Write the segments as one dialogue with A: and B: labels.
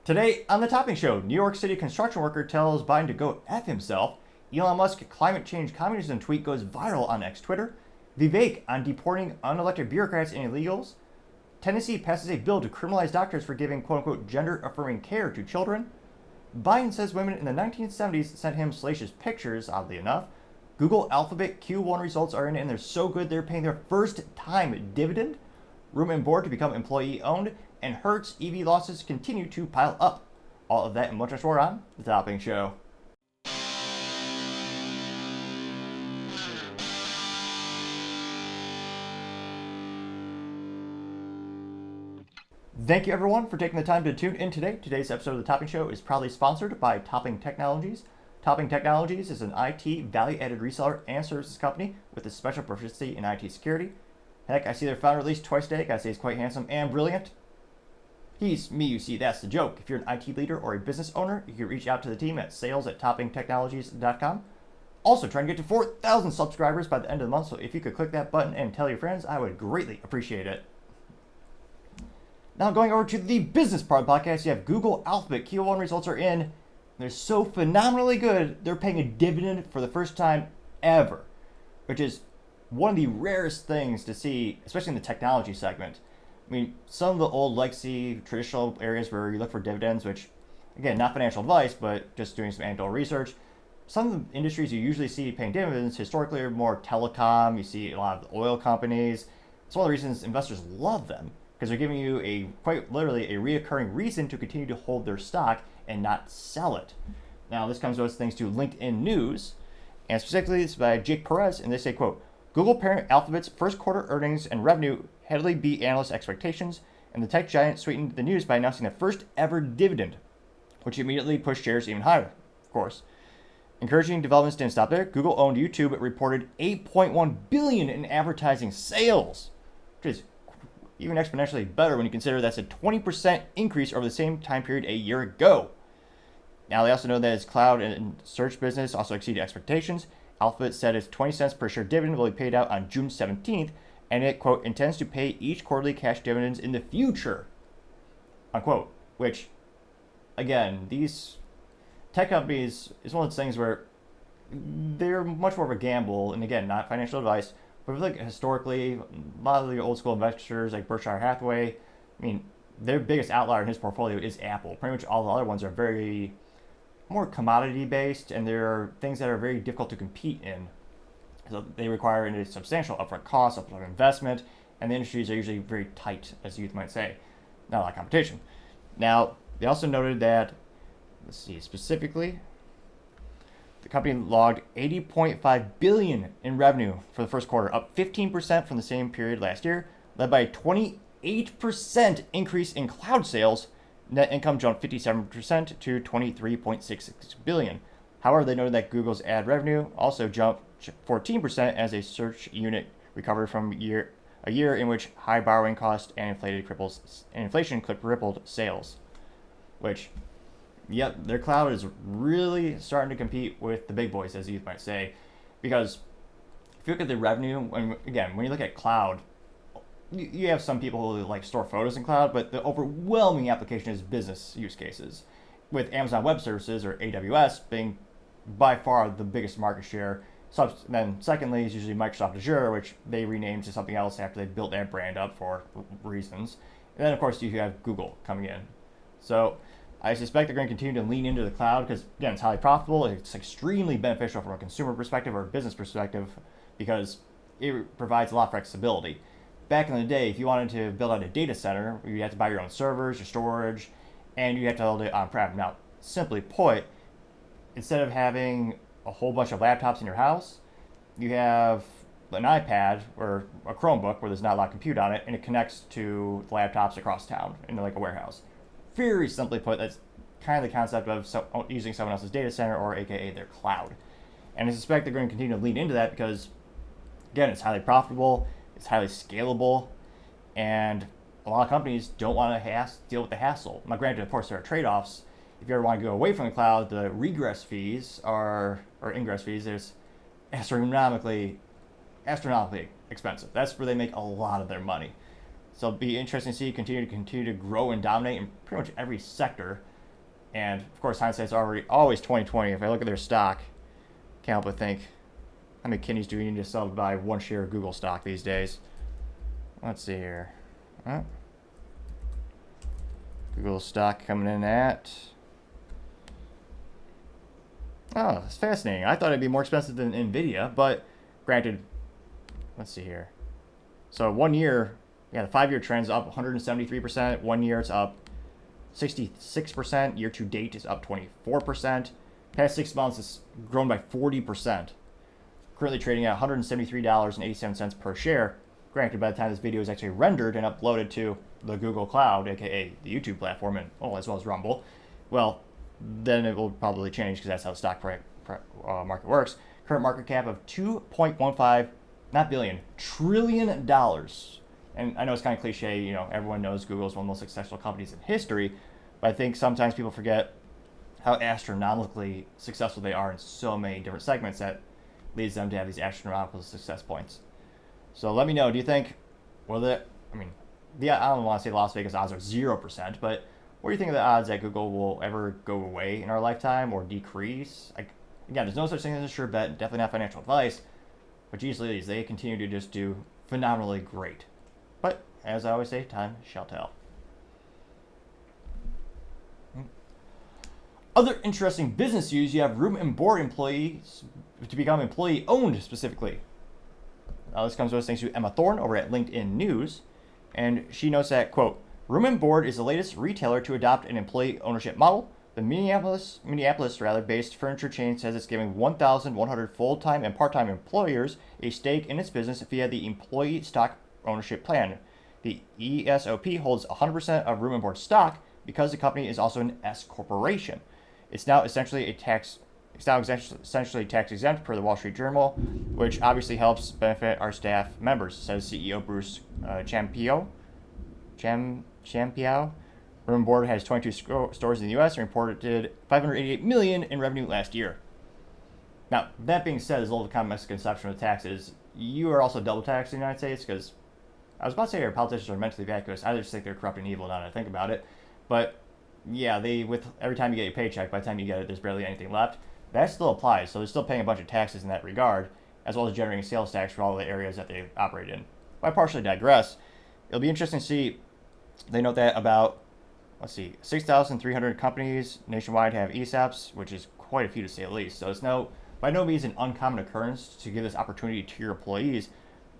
A: Today on the Topping Show, New York City construction worker tells Biden to go F himself. Elon Musk climate change communism tweet goes viral on X Twitter. Vivek on deporting unelected bureaucrats and illegals. Tennessee passes a bill to criminalize doctors for giving quote-unquote gender-affirming care to children. Biden says women in the 1970s sent him salacious pictures, oddly enough. Google Alphabet Q1 results are in and they're so good they're paying their first time dividend. Room and board to become employee-owned. And Hertz EV losses continue to pile up. All of that and much more on The Topping Show. Thank you everyone for taking the time to tune in today. Today's episode of The Topping Show is proudly sponsored by Topping Technologies. Topping Technologies is an IT value-added reseller and services company with a special proficiency in IT security. Heck, I see their founder at least twice a day. Gotta say he's quite handsome and brilliant. He's me, you see, that's the joke. If you're an IT leader or a business owner, you can reach out to the team at sales@toppingtechnologies.com. Also, trying to get to 4,000 subscribers by the end of the month, so if you could click that button and tell your friends, I would greatly appreciate it. Now, going over to the business part of the podcast, you have Google Alphabet Q1 results are in. They're so phenomenally good, they're paying a dividend for the first time ever, which is one of the rarest things to see, especially in the technology segment. I mean, some of the old legacy traditional areas where you look for dividends, which, again, not financial advice, but just doing some anecdotal research. Some of the industries you usually see paying dividends historically are more telecom. You see a lot of the oil companies. It's one of the reasons investors love them, because they're giving you a quite literally a reoccurring reason to continue to hold their stock and not sell it. Now, this comes with thanks to LinkedIn News, and specifically this is by Jake Perez, and they say, quote, Google parent Alphabet's first quarter earnings and revenue heavily beat analyst expectations, and the tech giant sweetened the news by announcing the first ever dividend, which immediately pushed shares even higher, of course. Encouraging developments didn't stop there. Google-owned YouTube reported $8.1 billion in advertising sales, which is even exponentially better when you consider that's a 20% increase over the same time period a year ago. Now, they also know that its cloud and search business also exceeded expectations. Alphabet said its 20 cents per share dividend will be paid out on June 17th, and it, quote, intends to pay each quarterly cash dividends in the future, unquote, which, again, these tech companies is one of those things where they're much more of a gamble, and again, not financial advice, but if you look historically, a lot of the old school investors like Berkshire Hathaway, I mean, their biggest outlier in his portfolio is Apple. Pretty much all the other ones are very more commodity based, and there are things that are very difficult to compete in. So they require a substantial upfront cost, upfront investment, and the industries are usually very tight, as youth might say. Not a lot of competition. Now, they also noted that, let's see, specifically, the company logged $80.5 billion in revenue for the first quarter, up 15% from the same period last year, led by a 28% increase in cloud sales. Net income jumped 57% to $23.66 billion. However, they noted that Google's ad revenue also jumped 14% as a search unit recovered from a year in which high borrowing costs and inflation crippled sales. Which, yep, their cloud is really starting to compete with the big boys, as you might say, because if you look at the revenue, when you look at cloud, you have some people who like store photos in cloud, but the overwhelming application is business use cases, with Amazon Web Services, or AWS, being by far the biggest market share. So then secondly is usually Microsoft Azure, which they renamed to something else after they built that brand up for reasons. And then of course you have Google coming in. So I suspect they're going to continue to lean into the cloud because, again, it's highly profitable. It's extremely beneficial from a consumer perspective or a business perspective because it provides a lot of flexibility. Back in the day, if you wanted to build out a data center, you had to buy your own servers, your storage, and you had to hold it on-prem. Now, simply put, instead of having a whole bunch of laptops in your house, you have an iPad or a Chromebook where there's not a lot of compute on it, and it connects to the laptops across town in like a warehouse. Very simply put, that's kind of the concept of using someone else's data center, or AKA their cloud. And I suspect they're going to continue to lean into that because, again, it's highly profitable, it's highly scalable, and a lot of companies don't want to deal with the hassle. Now, granted, of course, there are trade-offs. If you ever want to go away from the cloud, the regress fees or ingress fees is astronomically expensive. That's where they make a lot of their money. So it'll be interesting to see continue to grow and dominate in pretty much every sector. And of course, hindsight's always 2020. If I look at their stock, can't help but think, how many kidneys do we need to sell to buy one share of Google stock these days? Let's see here. Google stock coming in at... Oh, that's fascinating. I thought it'd be more expensive than Nvidia, but granted, let's see here. So 1 year, yeah, the 5-year trend's up 173%. 1 year it's up 66%. Year to date is up 24%. Past 6 months it's grown by 40%. Currently trading at $173.87 per share. Granted, by the time this video is actually rendered and uploaded to the Google Cloud, aka the YouTube platform, and as well as Rumble, well, then it will probably change because that's how the stock market works. Current market cap of $2.15, not billion, trillion dollars. And I know it's kind of cliche, you know, everyone knows Google is one of the most successful companies in history, but I think sometimes people forget how astronomically successful they are in so many different segments that leads them to have these astronomical success points. So let me know, do you think, I don't want to say Las Vegas odds are 0%, but what do you think of the odds that Google will ever go away in our lifetime or decrease? Again, there's no such thing as a sure bet, definitely not financial advice, but geez Louise, they continue to just do phenomenally great. But, as I always say, time shall tell. Other interesting business news, you have room and board employees to become employee-owned specifically. Now, this comes to us thanks to Emma Thorne over at LinkedIn News, and she notes that, quote, Room and Board is the latest retailer to adopt an employee ownership model. The Minneapolis-based furniture chain says it's giving 1,100 full-time and part-time employers a stake in its business via the Employee Stock Ownership Plan. The ESOP holds 100% of Room and Board stock because the company is also an S corporation. It's now essentially tax exempt per the Wall Street Journal, which obviously helps benefit our staff members, says CEO Bruce Champio. Room and Board has 22 stores in the U.S. and reported $588 million in revenue last year. Now, that being said, there's a little common misconception with taxes. You are also double taxed in the United States because I was about to say our politicians are mentally vacuous. I just think they're corrupt and evil now that I think about it. But yeah, with every time you get your paycheck, by the time you get it, there's barely anything left. That still applies, so they're still paying a bunch of taxes in that regard, as well as generating sales tax for all the areas that they operate in. But I partially digress. It'll be interesting to see. They note that about 6,300 companies nationwide have ESOPs, which is quite a few to say the least. So it's by no means an uncommon occurrence to give this opportunity to your employees.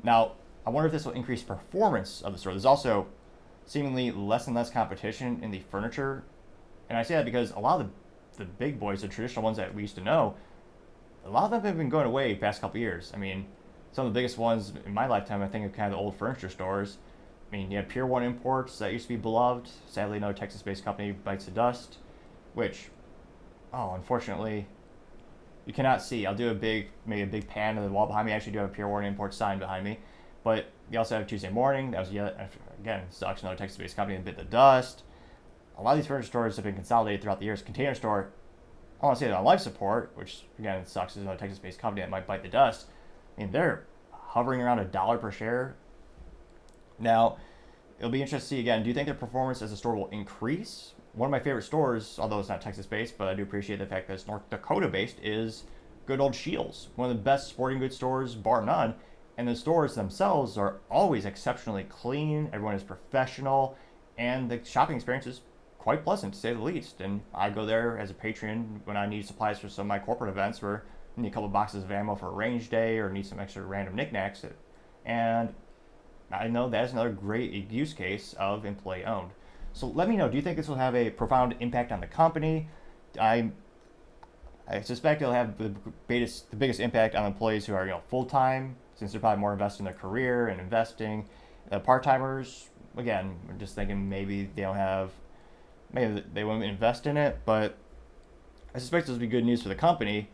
A: Now, I wonder if this will increase performance of the store. There's also seemingly less and less competition in the furniture. And I say that because a lot of the big boys, the traditional ones that we used to know, a lot of them have been going away the past couple of years. I mean, some of the biggest ones in my lifetime, I think, are kind of the old furniture stores. I mean, you have Pier 1 Imports that used to be beloved. Sadly, another Texas-based company bites the dust, which, unfortunately, you cannot see. I'll do maybe a big pan of the wall behind me. I actually do have a Pier 1 Imports sign behind me. But you also have Tuesday Morning. That was, again, sucks, another Texas-based company that bit the dust. A lot of these furniture stores have been consolidated throughout the years. Container Store, I want to say they're on life support, which, again, sucks. There's another Texas-based company that might bite the dust. I mean, they're hovering around $1 per share. Now, it'll be interesting to see, again, do you think their performance as a store will increase? One of my favorite stores, although it's not Texas-based, but I do appreciate the fact that it's North Dakota-based, is good old Shields. One of the best sporting goods stores, bar none. And the stores themselves are always exceptionally clean. Everyone is professional. And the shopping experience is quite pleasant, to say the least. And I go there as a patron when I need supplies for some of my corporate events where I need a couple boxes of ammo for a range day or need some extra random knickknacks. And I know that's another great use case of employee owned. So let me know, do you think this will have a profound impact on the company? I suspect it'll have the biggest impact on employees who are full-time, since they're probably more invested in their career and investing. Part-timers, again, I'm just thinking maybe they won't invest in it, but I suspect this will be good news for the company.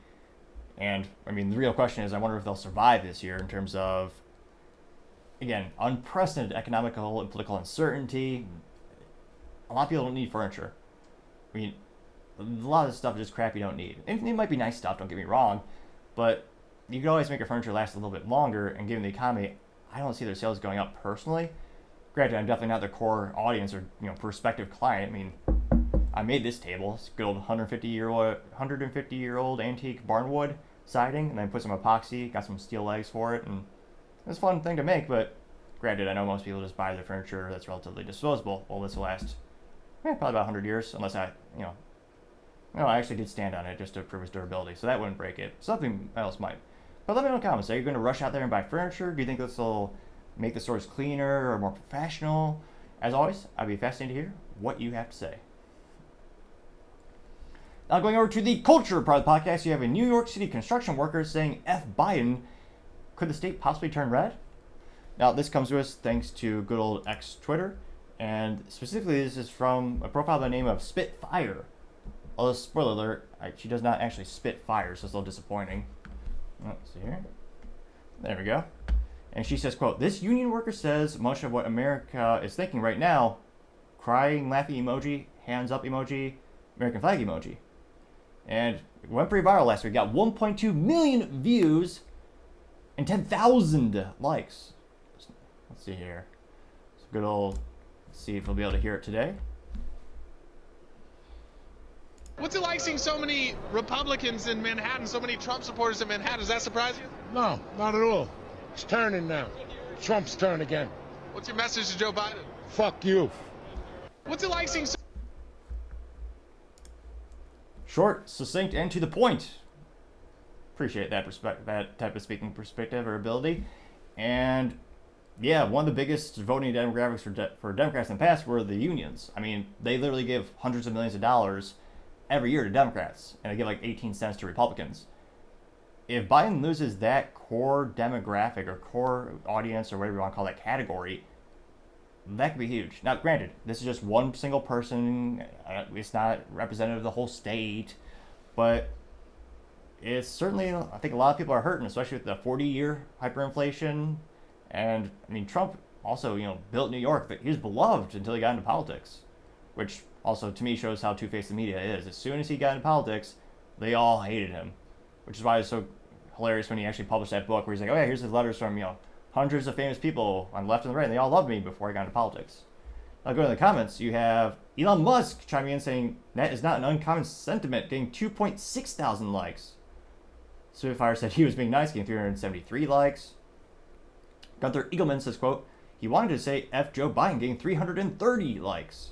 A: And I mean, the real question is, I wonder if they'll survive this year in terms of, again, unprecedented economical and political uncertainty. A lot of people don't need furniture. I mean, a lot of this stuff is just crap you don't need. And it might be nice stuff, don't get me wrong, but you can always make your furniture last a little bit longer, and given the economy, I don't see their sales going up personally. Granted, I'm definitely not their core audience or prospective client. I mean, I made this table. It's good old 150-year-old antique barnwood siding, and then put some epoxy, got some steel legs for it, and it was a fun thing to make, but granted, I know most people just buy their furniture that's relatively disposable. Well, this will last probably about 100 years, unless I actually did stand on it just to prove its durability, so that wouldn't break it. Something else might. But let me know in the comments. Are you going to rush out there and buy furniture? Do you think this will make the stores cleaner or more professional? As always, I'd be fascinated to hear what you have to say. Now going over to the culture part of the podcast, you have a New York City construction worker saying F Biden. Could the state possibly turn red? Now this comes to us thanks to good old X Twitter, and specifically this is from a profile by the name of Spitfire. Although, spoiler alert, she does not actually spit fire, so it's a little disappointing. Let's see here. There we go. And she says, quote, "This union worker says much of what America is thinking right now," crying, laughing emoji, hands up emoji, American flag emoji. And it went pretty viral last week. Got 1.2 million views and 10,000 likes. Let's see here. It's a good old, let's see if we'll be able to hear it today.
B: What's it like seeing so many Republicans in Manhattan, so many Trump supporters in Manhattan? Does that surprise you?
C: No, not at all. It's turning now. Trump's turn again.
B: What's your message to Joe Biden?
C: Fuck you.
B: What's it like seeing so
A: Short, succinct, and to the point. Appreciate that that type of speaking perspective or ability. And yeah, one of the biggest voting demographics for Democrats in the past were the unions. I mean, they literally give hundreds of millions of dollars every year to Democrats, and they give like 18 cents to Republicans. If Biden loses that core demographic or core audience or whatever you want to call that category, that could be huge. Now, granted, this is just one single person. It's not representative of the whole state, but it's certainly, I think a lot of people are hurting, especially with the 40-year hyperinflation. And I mean, Trump also, built New York, but he was beloved until he got into politics, which also to me shows how two-faced the media is. As soon as he got into politics, they all hated him, which is why it's so hilarious when he actually published that book where he's like, oh yeah, here's his letters from, hundreds of famous people on the left and the right, and they all loved me before I got into politics. Now go to the comments. You have Elon Musk chiming in saying that is not an uncommon sentiment, getting 2.6 thousand likes. Spitfire said he was being nice, getting 373 likes. Gunther Eagleman says, quote, he wanted to say F Joe Biden, getting 330 likes.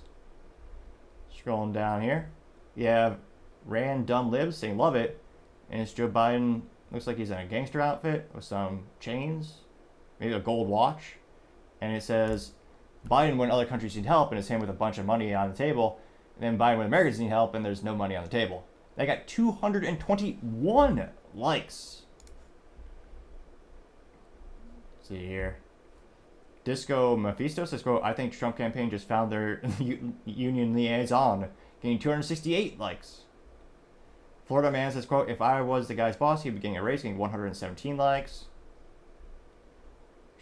A: Scrolling down here, you have Random Libs saying love it, and it's Joe Biden, looks like he's in a gangster outfit with some chains, maybe a gold watch, and it says Biden when other countries need help, and it's him with a bunch of money on the table, and then Biden when Americans need help, and there's no money on the table. They got 221 likes. Let's see here. Disco Mephisto says, quote, I think Trump campaign just found their union liaison, getting 268 likes. Florida Man says, quote, if I was the guy's boss, he'd be getting a raise, getting 117 likes.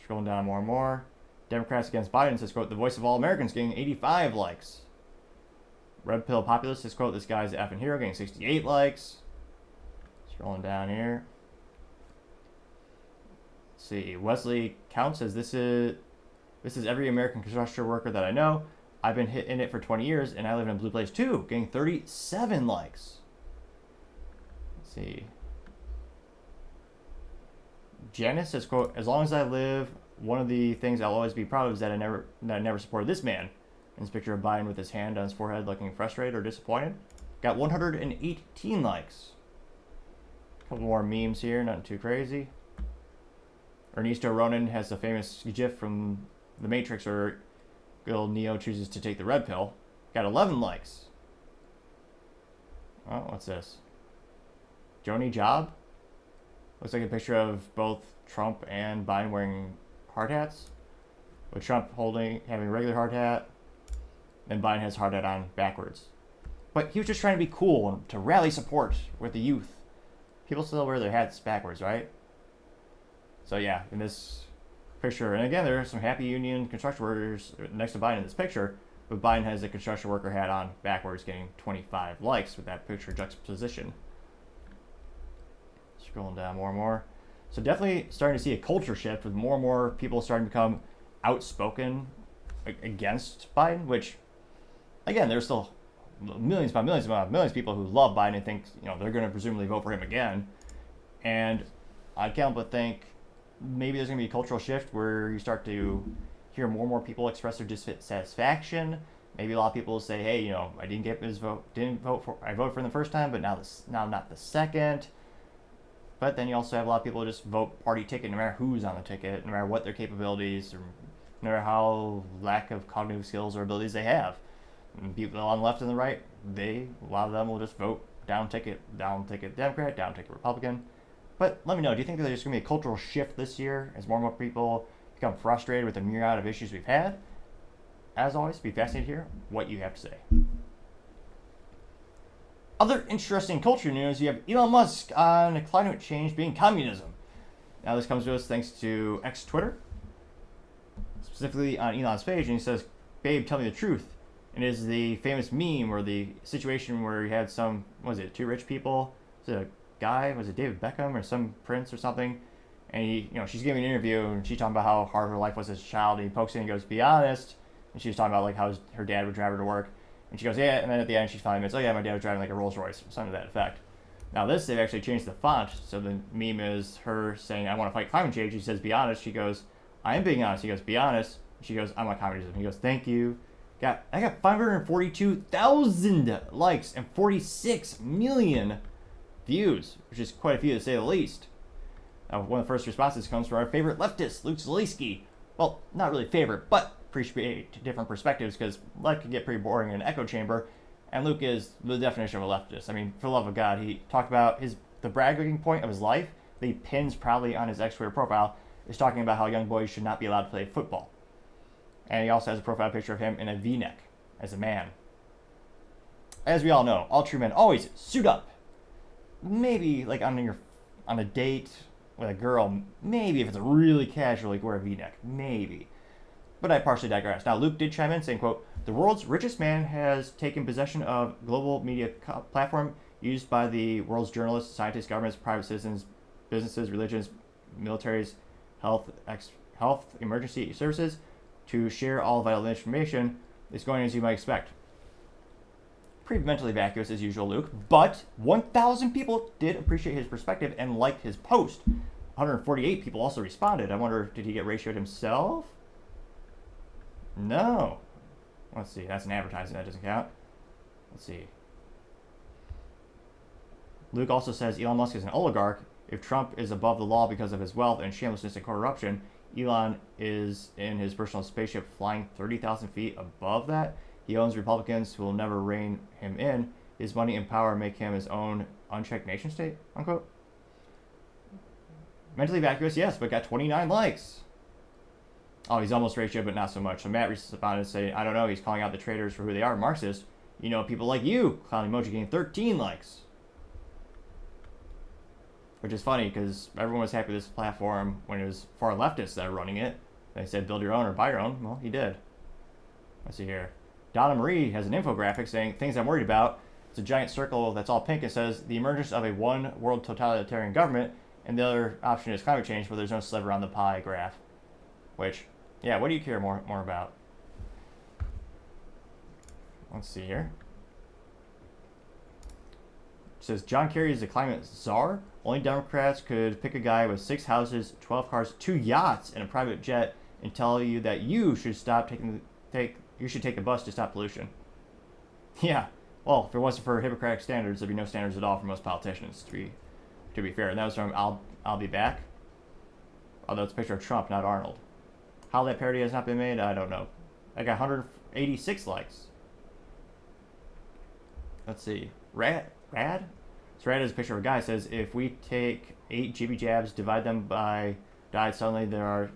A: Scrolling down more and more. Democrats Against Biden says, quote, the voice of all Americans, getting 85 likes. Red Pill Populist says, quote, this guy's the effing hero, getting 68 likes. Scrolling down here. Let's see. Wesley Count says, this is every American construction worker that I know. I've been in it for 20 years, and I live in a blue place too, getting 37 likes. Let's see. Janice says, quote, as long as I live, one of the things I'll always be proud of is that I never supported this man. And this picture of Biden with his hand on his forehead looking frustrated or disappointed. Got 118 likes. A couple more memes here, nothing too crazy. Ernesto Ronan has the famous gif from The Matrix where good old Neo chooses to take the red pill. Got 11 likes. Oh, what's this? Joni Job? Looks like a picture of both Trump and Biden wearing hard hats. With Trump having a regular hard hat, then Biden has hard hat on backwards. But he was just trying to be cool and to rally support with the youth. People still wear their hats backwards, right? So yeah, in this picture, and again, there are some happy union construction workers next to Biden in this picture, but Biden has a construction worker hat on backwards, getting 25 likes with that picture juxtaposition. Scrolling down more and more. So definitely starting to see a culture shift with more and more people starting to become outspoken against Biden, which, again, there's still millions upon millions upon millions of people who love Biden and think, they're going to presumably vote for him again. And I can't help but think maybe there's going to be a cultural shift where you start to hear more and more people express their dissatisfaction. Maybe a lot of people say, hey, I didn't get his vote, I voted for him the first time, but now not the second. But then you also have a lot of people who just vote party ticket no matter who's on the ticket, no matter what their capabilities, or no matter how lack of cognitive skills or abilities they have. And people on the left and the right, a lot of them will just vote down ticket Democrat, down ticket Republican. But let me know, do you think that there's going to be a cultural shift this year as more and more people become frustrated with the myriad of issues we've had? As always, be fascinated to hear what you have to say. Other interesting culture news, you have Elon Musk on climate change being communism. Now this comes to us thanks to Twitter, specifically on Elon's page, and he says, babe, tell me the truth. And it is the famous meme or the situation where he had two rich people? Was it a guy? Was it David Beckham or some prince or something? And she's giving an interview and she's talking about how hard her life was as a child. And he pokes in and goes, be honest. And she's talking about like how her dad would drive her to work. And she goes, yeah. And then at the end she finally admits, oh yeah, my dad was driving like a Rolls Royce, or something to that effect. Now they've actually changed the font. So the meme is her saying, I want to fight climate change. She says, be honest. She goes, I am being honest. He goes, be honest. She goes, I want communism. He goes, thank you. I got 542,000 likes and 46 million views, which is quite a few to say the least. Now, one of the first responses comes from our favorite leftist, Luke Zaleski. Well, not really favorite, but appreciate different perspectives, because life can get pretty boring in an echo chamber, and Luke is the definition of a leftist. I mean, for the love of God, he talked about the bragging point of his life that he pins proudly on his Twitter profile is talking about how young boys should not be allowed to play football. And he also has a profile picture of him in a V-neck as a man. As we all know, all true men always suit up. Maybe like on a date with a girl, maybe if it's a really casual, like wear a V-neck, maybe. But I partially digress. Now Luke did chime in saying, quote, the world's richest man has taken possession of global media platform used by the world's journalists, scientists, governments, private citizens, businesses, religions, militaries, health, emergency services, to share all vital information is going as you might expect. Pretty mentally vacuous as usual, Luke, but 1,000 people did appreciate his perspective and liked his post. 148 people also responded. I wonder, did he get ratioed himself? No. Let's see, that's an advertising, that doesn't count. Let's see. Luke also says Elon Musk is an oligarch. If Trump is above the law because of his wealth and shamelessness and corruption, Elon is in his personal spaceship flying 30,000 feet above that. He owns Republicans who will never rein him in. His money and power make him his own unchecked nation state, unquote. Mentally vacuous, yes, but got 29 likes. Oh, he's almost ratio, but not so much. So Matt responded saying, I don't know, he's calling out the traitors for who they are, Marxist. People like you. Clown emoji getting 13 likes. Which is funny, because everyone was happy with this platform when it was far leftists that are running it. They said build your own or buy your own. Well, he did. Let's see here. Donna Marie has an infographic saying, things I'm worried about. It's a giant circle that's all pink. It says, the emergence of a one world totalitarian government, and the other option is climate change, where there's no sliver on the pie graph. Which, yeah, what do you care more about? Let's see here. It says, John Kerry is the climate czar. Only Democrats could pick a guy with 6 houses, 12 cars, 2 yachts, and a private jet and tell you that you should you should take a bus to stop pollution. Yeah, well, if it wasn't for Hippocratic standards, there'd be no standards at all for most politicians, to be fair. And that was from I'll Be Back. Although it's a picture of Trump, not Arnold. How that parody has not been made, I don't know. I got 186 likes. Let's see. Rad? So Rad is a picture of a guy. It says, if we take 8 GB jabs, divide them by died, suddenly there are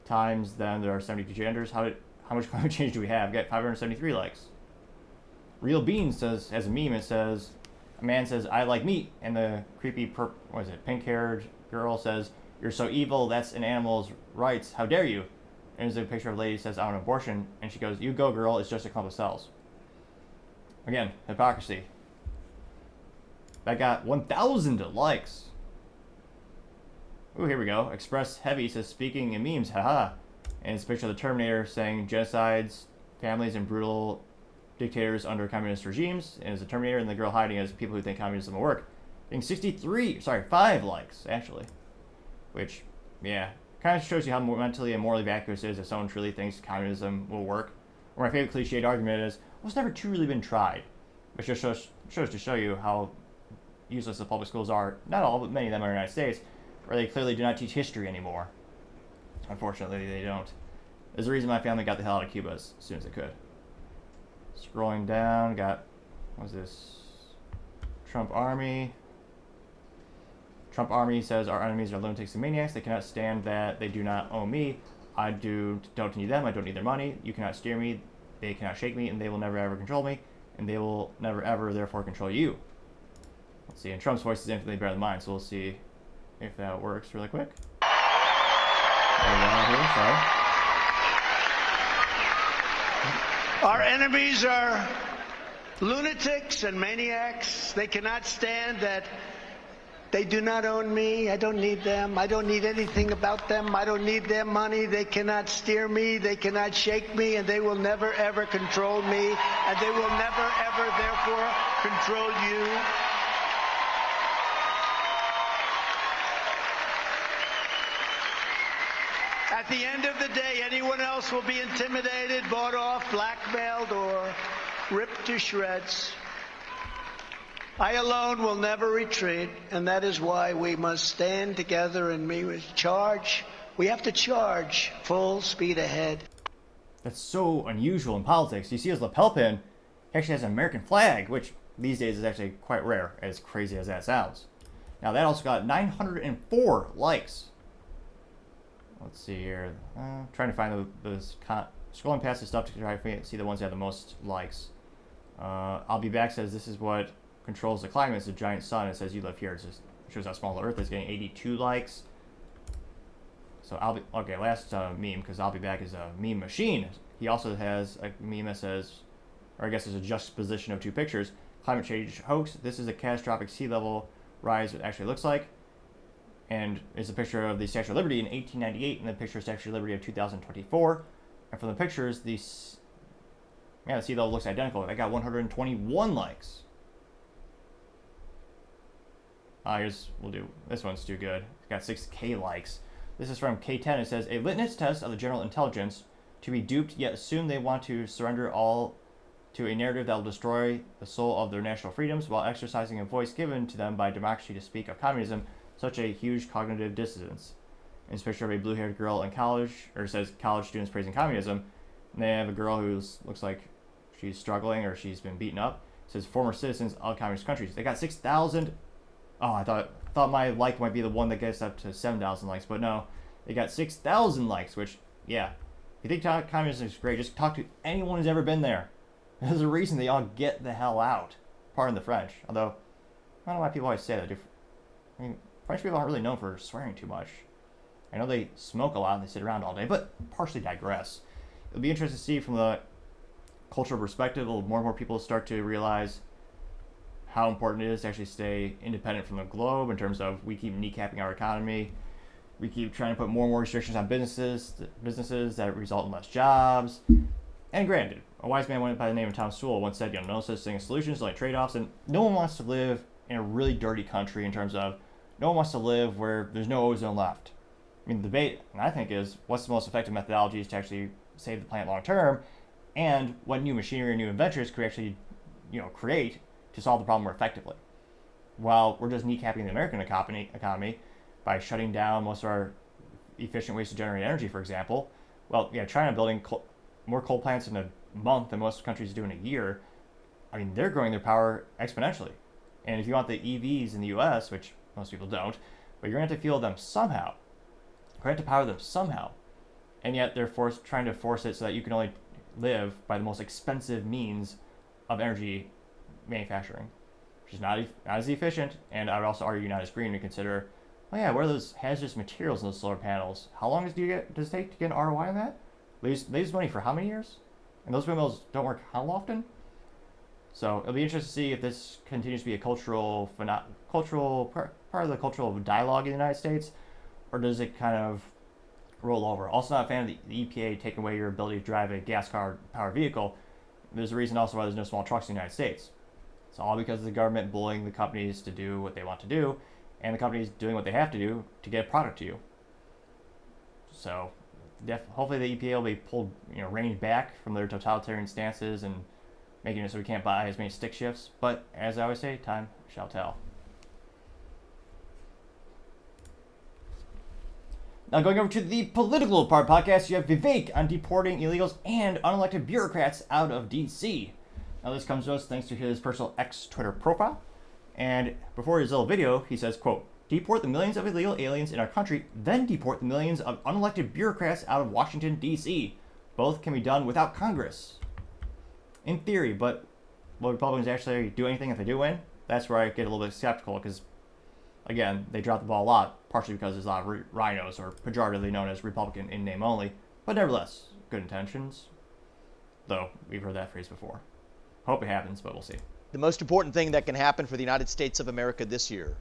A: times, then there are 72 genders. How much climate change do we have? Got 573 likes. Real Beans says, has a meme. It says, a man says, I like meat. And the creepy, pink-haired girl says, you're so evil, that's an animal's rights. How dare you? And there's a picture of a lady who says, I want an abortion. And she goes, you go, girl, it's just a clump of cells. Again, hypocrisy. That got 1,000 likes. Ooh, here we go. Express Heavy says, speaking in memes, haha. And it's a picture of the Terminator saying, genocides, families, and brutal dictators under communist regimes, and is a Terminator, and the girl hiding as people who think communism will work. Getting 5 likes, actually. Which, yeah, kind of shows you how mentally and morally vacuous it is if someone truly thinks communism will work. Or my favorite cliched argument is, well, it's never truly been tried. Which just shows to show you how useless the public schools are. Not all, but many of them are in the United States, where they clearly do not teach history anymore. Unfortunately, they don't. There's a reason my family got the hell out of Cuba as soon as it could. Scrolling down, got, what's this? Trump Army. Trump Army says our enemies are lunatics and maniacs. They cannot stand that they do not own me. I don't need them. I don't need their money. You cannot steer me. They cannot shake me, and they will never ever control me, and they will never ever therefore control you. Let's see. And Trump's voice is infinitely better than mine, so we'll see if that works really quick. There we go here. Sorry.
D: Our enemies are lunatics and maniacs. They cannot stand that they do not own me. I don't need them. I don't need anything about them. I don't need their money. They cannot steer me. They cannot shake me, and they will never, ever control me, and they will never, ever, therefore, control you. At the end of the day, anyone else will be intimidated, bought off, blackmailed, or ripped to shreds. I alone will never retreat, and that is why we must stand together and we charge. We have to charge full speed ahead.
A: That's so unusual in politics. You see his lapel pin actually has an American flag, which these days is actually quite rare, as crazy as that sounds. Now that also got 904 likes. Let's see here. Trying to find those scrolling past the stuff to try to see the ones that have the most likes. I'll be back says this is what controls the climate. It's a giant sun. It says you live here. It just shows how small the Earth is. Getting 82 likes. So last meme, because I'll be back is a meme machine. He also has a meme that says, or I guess it's a juxtaposition of two pictures. Climate change hoax. This is a catastrophic sea level rise. It actually looks like. And it's a picture of the Statue of Liberty in 1898 and the picture of Statue of Liberty of 2024. And from the pictures, the sea level looks identical. I got 121 likes. We'll do, this one's too good. It's got 6K likes. This is from K10. It says, a litmus test of the general intelligence to be duped yet assume they want to surrender all to a narrative that will destroy the soul of their national freedoms while exercising a voice given to them by democracy to speak of communism. Such a huge cognitive dissonance. And it's a picture of a blue-haired girl in college, or it says college students praising communism. And they have a girl who looks like she's struggling or she's been beaten up. It says former citizens of communist countries. They got 6,000. Oh, I thought my like might be the one that gets up to 7,000 likes, but no, they got 6,000 likes. Which, yeah, if you think communism is great, just talk to anyone who's ever been there. There's a reason they all get the hell out. Pardon the French. Although I don't know why people always say that. I mean, French people aren't really known for swearing too much. I know they smoke a lot and they sit around all day, but partially digress. It'll be interesting to see from the cultural perspective. More and more people start to realize how important it is to actually stay independent from the globe in terms of we keep kneecapping our economy. We keep trying to put more and more restrictions on businesses that result in less jobs. And granted, a wise man went by the name of Tom Sewell once said, no such thing as solutions, like trade-offs, and no one wants to live in a really dirty country in terms of no one wants to live where there's no ozone left. I mean, the debate, I think, is what's the most effective methodologies to actually save the planet long term, and what new machinery or new inventors could actually, create to solve the problem more effectively. While we're just kneecapping the American economy by shutting down most of our efficient ways to generate energy, for example. Well, China building more coal plants in a month than most countries do in a year. I mean, they're growing their power exponentially. And if you want the EVs in the U.S., which most people don't, but you're going to have to fuel them somehow. You're going to have to power them somehow. And yet they're trying to force it so that you can only live by the most expensive means of energy manufacturing, which is not as efficient, and I would also argue not as green to consider, what are those hazardous materials in those solar panels? How long does it take to get an ROI on that? Lose money for how many years? And those windmills don't work how often? So it'll be interesting to see if this continues to be a part of the cultural dialogue in the United States, or does it kind of roll over? Also not a fan of the EPA taking away your ability to drive a gas-powered vehicle. There's a reason also why there's no small trucks in the United States. It's all because of the government bullying the companies to do what they want to do, and the companies doing what they have to do to get a product to you. So, hopefully the EPA will be pulled, reined back from their totalitarian stances and making it so we can't buy as many stick shifts. But as I always say, time shall tell. Now going over to the political part podcast, you have Vivek on deporting illegals and unelected bureaucrats out of DC. Now this comes to us thanks to his personal X Twitter profile. And before his little video, he says, quote, "Deport the millions of illegal aliens in our country, then deport the millions of unelected bureaucrats out of Washington, D.C. Both can be done without Congress." In theory, but will Republicans actually do anything if they do win? That's where I get a little bit skeptical because, again, they drop the ball a lot, partially because there's a lot of rhinos, or pejoratively known as Republican in name only, but nevertheless, good intentions. Though, we've heard that phrase before. Hope it happens, but we'll see.
E: The most important thing that can happen for the United States of America this year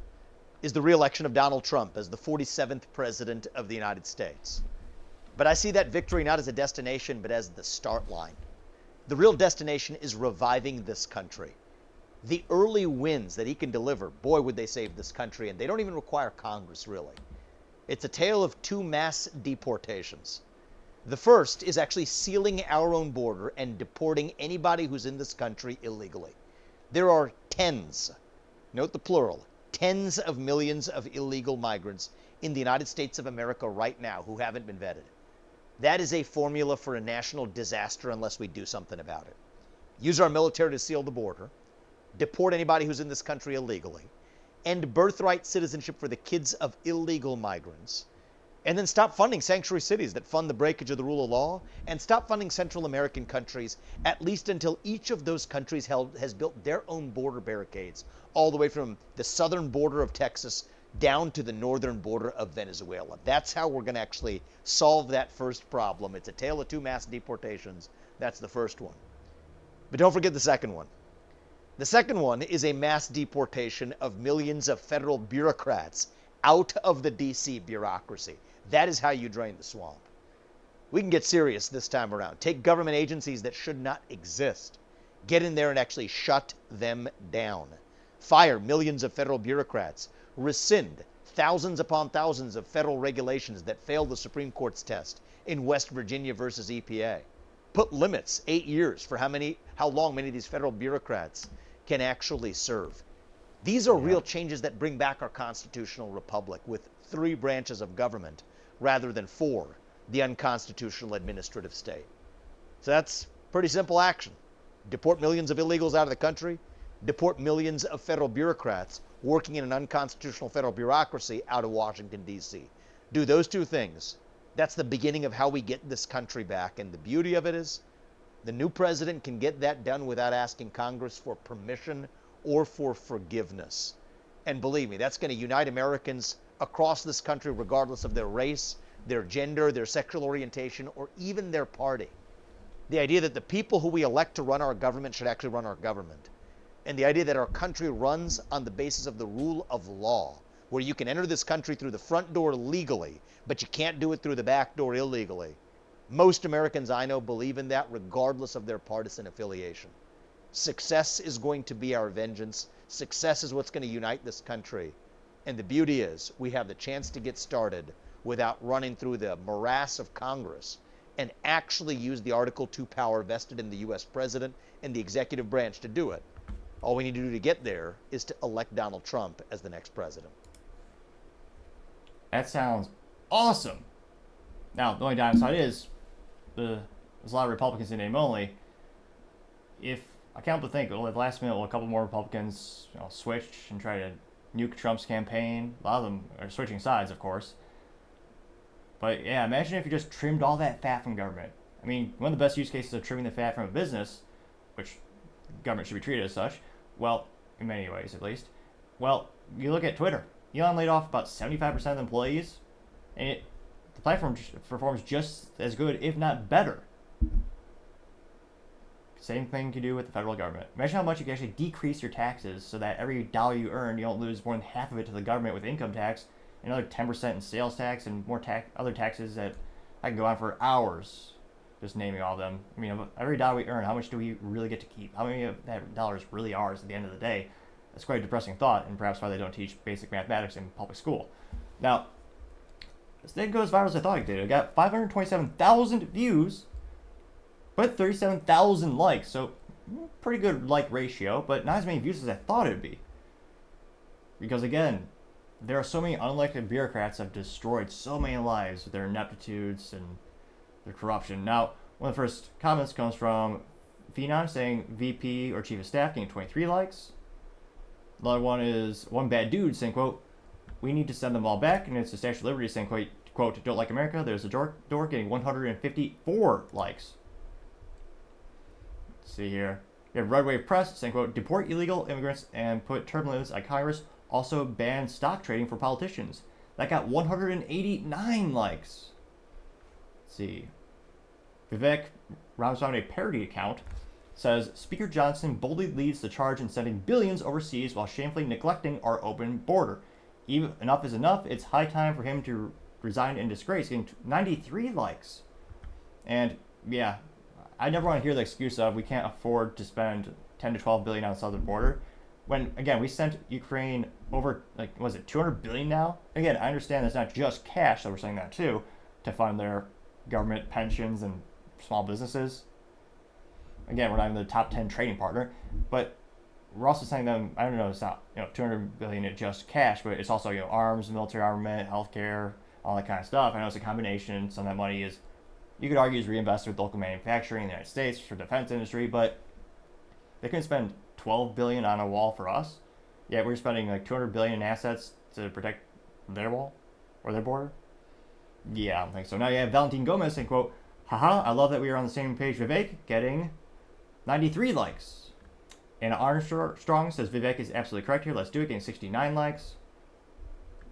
E: is the re-election of Donald Trump as the 47th President of the United States. But I see that victory not as a destination, but as the start line. The real destination is reviving this country. The early wins that he can deliver, boy, would they save this country, and they don't even require Congress, really. It's a tale of two mass deportations. The first is actually sealing our own border and deporting anybody who's in this country illegally. There are tens, note the plural, tens of millions of illegal migrants in the United States of America right now who haven't been vetted. That is a formula for a national disaster unless we do something about it. Use our military to seal the border, deport anybody who's in this country illegally, end birthright citizenship for the kids of illegal migrants, and then stop funding sanctuary cities that fund the breakage of the rule of law, and stop funding Central American countries, at least until each of those countries has built their own border barricades, all the way from the southern border of Texas down to the northern border of Venezuela. That's how we're going to actually solve that first problem. It's a tale of two mass deportations. That's the first one. But don't forget the second one. The second one is a mass deportation of millions of federal bureaucrats out of the DC bureaucracy. That is how you drain the swamp. We can get serious this time around. Take government agencies that should not exist. Get in there and actually shut them down. Fire millions of federal bureaucrats. Rescind thousands upon thousands of federal regulations that failed the Supreme Court's test in West Virginia versus EPA. Put limits, 8 years, for how long many of these federal bureaucrats can actually serve. These are real changes that bring back our constitutional republic with 3 branches of government rather than 4, the unconstitutional administrative state. So that's pretty simple action. Deport millions of illegals out of the country, deport millions of federal bureaucrats working in an unconstitutional federal bureaucracy out of Washington, D.C. Do those 2 things. That's the beginning of how we get this country back. And the beauty of it is the new president can get that done without asking Congress for permission or for forgiveness. And believe me, that's going to unite Americans across this country regardless of their race, their gender, their sexual orientation, or even their party. The idea that the people who we elect to run our government should actually run our government. And the idea that our country runs on the basis of the rule of law, where you can enter this country through the front door legally, but you can't do it through the back door illegally. Most Americans I know believe in that regardless of their partisan affiliation. Success is going to be our vengeance. Success is what's going to unite this country. And the beauty is we have the chance to get started without running through the morass of Congress and actually use the Article 2 power vested in the U.S. president and the executive branch to do it. All we need to do to get there is to elect Donald Trump as the next president.
A: That sounds awesome. Now, the only downside is there's a lot of Republicans in name only. If I can't but think, at the last minute, a couple more Republicans switch and try to nuke Trump's campaign. A lot of them are switching sides, of course. But yeah, imagine if you just trimmed all that fat from government. I mean, one of the best use cases of trimming the fat from a business, which government should be treated as such, well, in many ways at least, well, you look at Twitter. Elon laid off about 75% of the employees, and the platform performs just as good, if not better. Same thing you can do with the federal government. Imagine how much you can actually decrease your taxes so that every dollar you earn, you don't lose more than half of it to the government with income tax, another 10% in sales tax, and more other taxes that I can go on for hours. just naming all of them. I mean, every dollar we earn, how much do we really get to keep? How many of that dollars really ours at the end of the day? That's quite a depressing thought, and perhaps why they don't teach basic mathematics in public school. Now, this didn't go as viral as I thought it did. It got 527,000 views, but 37,000 likes. So, pretty good like ratio, but not as many views as I thought it would be. Because again, there are so many unelected bureaucrats that have destroyed so many lives with their ineptitudes and their corruption. Now, one of the first comments comes from Phenon saying VP or Chief of Staff getting 23 likes. Another one is one bad dude saying, quote, we need to send them all back. And it's the Statue of Liberty saying, quote, don't like America. There's a dork getting 154 likes. Let's see here. We have Red Wave Press saying, quote, deport illegal immigrants and put term limits on Congress. Also ban stock trading for politicians. That got 189 likes. Let's see. Vivek Ramaswamy, a parody account, says Speaker Johnson boldly leads the charge in sending billions overseas while shamefully neglecting our open border. Even enough is enough. It's high time for him to resign in disgrace, getting 93 likes. And yeah, I never want to hear the excuse of we can't afford to spend 10 to 12 billion on the southern border. When, again, we sent Ukraine over, like, was it 200 billion now? Again, I understand it's not just cash that we're saying that too, to fund their government pensions and small businesses. Again, we're not even the top 10 trading partner, but we're also sending them, I don't know, it's not, 200 billion in just cash, but it's also, arms, military armament, healthcare, all that kind of stuff. I know it's a combination. Some of that money is, you could argue, is reinvested with local manufacturing in the United States for the defense industry, but they couldn't spend 12 billion on a wall for us. Yeah, we're spending like 200 billion in assets to protect their wall or their border. Yeah, I don't think so. Now you have Valentin Gomez saying, quote, haha, I love that we are on the same page. Vivek getting 93 likes. And Armstrong says Vivek is absolutely correct here. Let's do it. Getting 69 likes.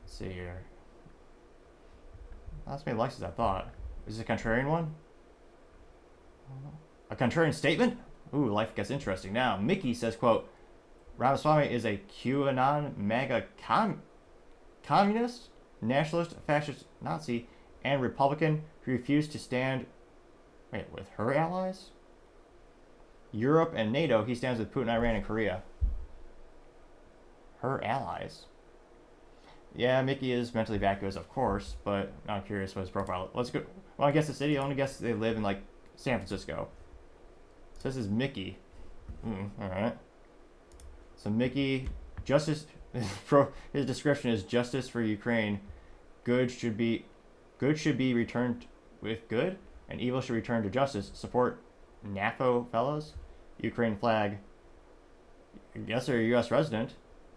A: Let's see here. Not as many likes as I thought. Is this a contrarian one? A contrarian statement? Ooh, life gets interesting now. Mickey says, quote, Ramaswamy is a QAnon MAGA communist, nationalist, fascist, Nazi, and Republican who refused to stand, with her allies? Europe and NATO, he stands with Putin, Iran, and Korea. Her allies? Yeah, Mickey is mentally vacuous, of course, but I'm curious what his profile is. Let's go. Well, I guess the city, I only guess they live in, like, San Francisco. So this is Mickey. Alright. So Mickey, justice, his description is justice for Ukraine. Good should be returned with good, and evil should return to justice. Support NAFO fellows. Ukraine flag. I guess they're a U.S. resident.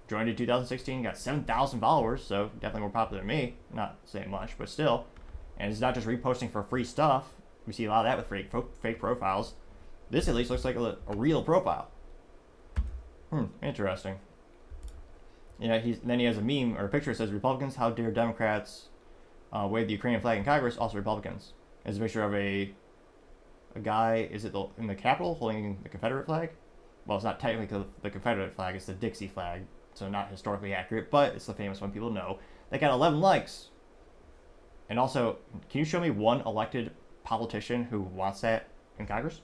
A: Joined in 2016, got 7,000 followers, so definitely more popular than me. Not saying much, but still. And it's not just reposting for free stuff. We see a lot of that with fake profiles. This at least looks like a real profile. Interesting. Then he has a meme or a picture that says, Republicans, how dare Democrats wave the Ukrainian flag in Congress, also Republicans. It's a picture of a guy, is it in the Capitol holding the Confederate flag? Well, it's not technically the Confederate flag, it's the Dixie flag, so not historically accurate, but it's the famous one people know. That got 11 likes. And also, can you show me one elected politician who wants that in Congress?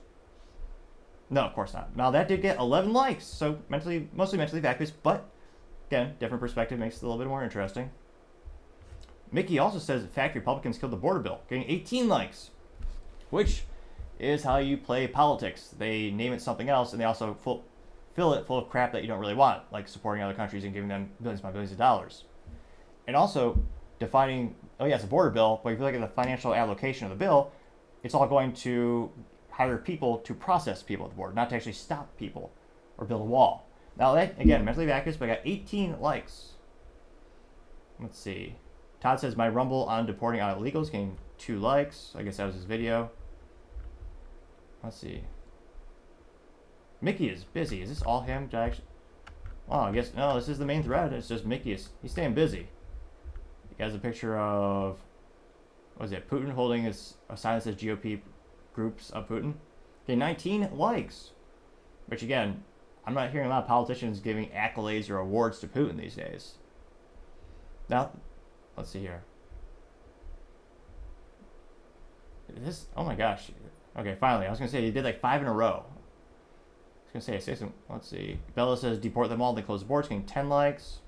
A: No, of course not. Now, that did get 11 likes, so mostly mentally vacuous, but again, different perspective makes it a little bit more interesting. Mickey also says, in fact, Republicans killed the border bill, getting 18 likes, which is how you play politics. They name it something else, and they also fill it full of crap that you don't really want, like supporting other countries and giving them billions upon billions of dollars. And also defining, it's a border bill, but if you look at the financial allocation of the bill, it's all going to hire people to process people at the border, not to actually stop people or build a wall. Now that, again, mentally vacuous, but I got 18 likes. Let's see. Todd says, my rumble on deporting out illegals, getting 2 likes. I guess that was his video. Let's see. Mickey is busy. Is this all him? Oh, I guess, no, this is the main thread. It's just Mickey. He's staying busy. He has a picture of, what is it, Putin holding a sign that says GOP groups of Putin. Okay, 19 likes. Which, again, I'm not hearing a lot of politicians giving accolades or awards to Putin these days. Now, let's see here. Oh my gosh. Okay, finally. I was going to say he did like 5 in a row. I was going to say some. Let's see. Bella says deport them all. They close the boards, getting 10 likes.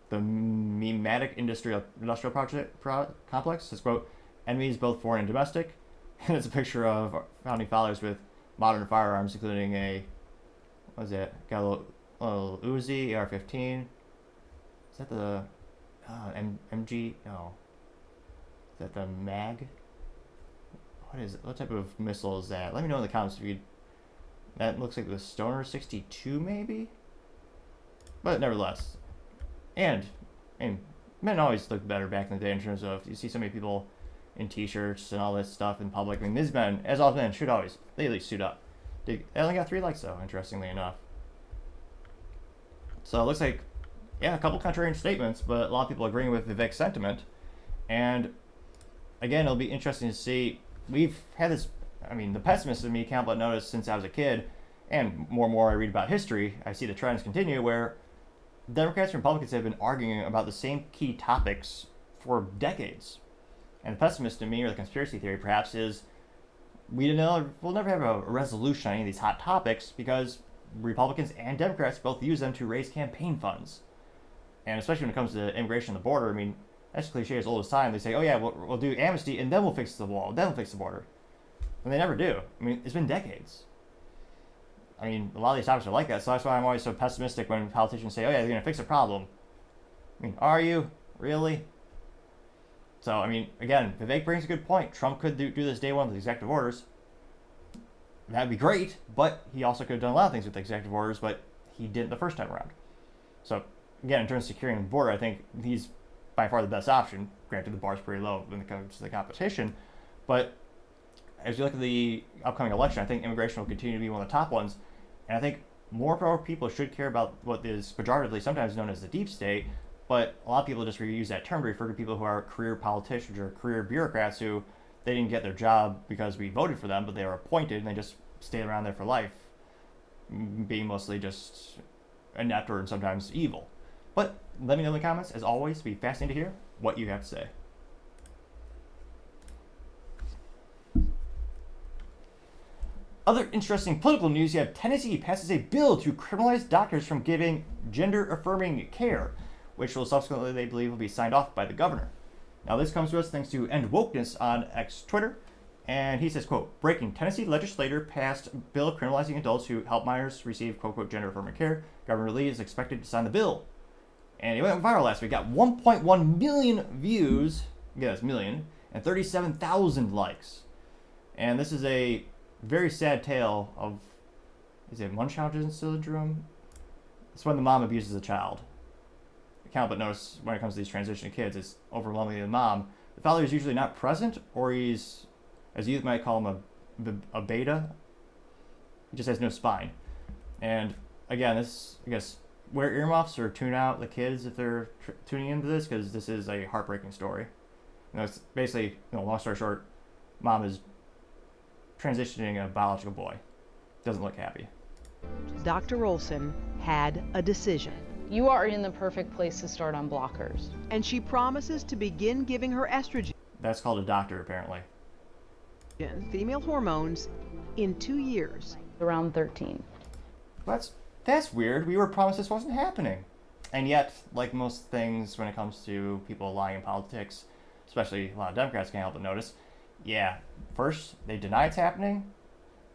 A: The Mematic Industrial Complex says, quote, enemies both foreign and domestic. And it's a picture of founding fathers with modern firearms, including a, what is it? Got a little Uzi, AR-15. Is that the MG? No. Is that the MAG? What is it? What type of missile is that? Let me know in the comments if you. That looks like the Stoner 62, maybe. But nevertheless, and men always looked better back in the day in terms of you see so many people in t-shirts and all this stuff in public. I mean, these men, as all men, should always they at least suit up. They only got 3 likes though, interestingly enough. So it looks like, yeah, a couple contrarian statements, but a lot of people agreeing with Vivek's sentiment. And again, it'll be interesting to see. We've had this, I mean, the pessimist in me can't but notice since I was a kid, and more I read about history, I see the trends continue where Democrats and Republicans have been arguing about the same key topics for decades. And the pessimist in me, or the conspiracy theory perhaps, is we'll never have a resolution on any of these hot topics because Republicans and Democrats both use them to raise campaign funds. And especially when it comes to immigration and the border, I mean, that's a cliche as old as time. They say, oh yeah, we'll do amnesty and then we'll fix the wall, then we'll fix the border. And they never do. I mean, it's been decades. I mean, a lot of these topics are like that, so that's why I'm always so pessimistic when politicians say, oh yeah, they're going to fix a problem. I mean, are you? Really? So, I mean, again, Vivek brings a good point. Trump could do this day one with executive orders. That'd be great, but he also could have done a lot of things with executive orders, but he didn't the first time around. So, again, in terms of securing the border, I think he's by far the best option. Granted, the bar's pretty low when it comes to the competition, but as you look at the upcoming election, I think immigration will continue to be one of the top ones, and I think more people should care about what is pejoratively sometimes known as the deep state, but a lot of people just reuse that term to refer to people who are career politicians or career bureaucrats who they didn't get their job because we voted for them, but they were appointed and they just stayed around there for life, being mostly just inept or sometimes evil. But let me know in the comments, as always. It'd be fascinating to hear what you have to say. Other interesting political news, you have Tennessee passes a bill to criminalize doctors from giving gender-affirming care, which will subsequently, they believe, will be signed off by the governor. Now, this comes to us thanks to End Wokeness on X Twitter, and he says, quote, breaking, Tennessee legislator passed bill criminalizing adults who help minors receive, quote, quote, gender-affirming care. Governor Lee is expected to sign the bill. And it went viral last week, got 1.1 million views, yeah, that's million, and 37,000 likes. And this is a very sad tale of, is it Munchausen syndrome? It's when the mom abuses a child. I can't but notice when it comes to these transitioning kids, it's overwhelmingly the mom. The father is usually not present, or he's, as youth might call him, a beta. He just has no spine. And again, this, I guess, wear earmuffs or tune out the kids if they're tuning into this, because this is a heartbreaking story. It's basically, long story short, mom is transitioning a biological boy. Doesn't look happy.
F: Dr. Olson had a decision.
G: You are in the perfect place to start on blockers.
F: And she promises to begin giving her estrogen,
A: That's called a doctor, apparently.
F: female hormones, in 2 years.
G: Around 13.
A: That's weird. We were promised this wasn't happening. And yet, like most things when it comes to people lying in politics, especially a lot of Democrats can't help but notice, yeah, first they deny it's happening,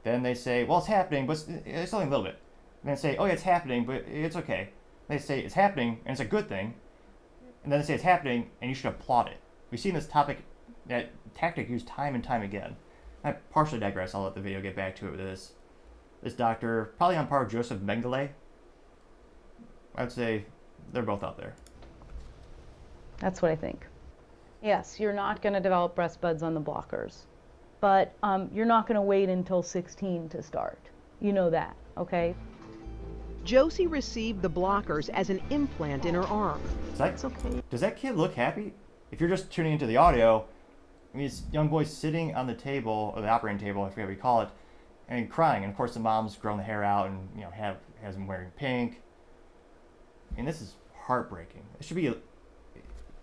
A: then they say, well, it's happening, but it's only a little bit. And then they say, oh yeah, it's happening, but it's okay. They say it's happening, and it's a good thing. And then they say it's happening, and you should applaud it. We've seen this tactic used time and time again. I partially digress. I'll let the video get back to it with this. This doctor, probably on par with Joseph Mengele. I'd say they're both out there.
G: That's what I think. Yes, you're not going to develop breast buds on the blockers, but you're not going to wait until 16 to start. You know that, okay?
F: Josie received the blockers as an implant in her arm.
G: It's okay.
A: Does that kid look happy? If you're just tuning into the audio, I mean, this young boy's sitting on the table, or the operating table, I forget what you call it, and crying. And of course, the mom's grown the hair out and has him wearing pink. I mean, this is heartbreaking. It should be,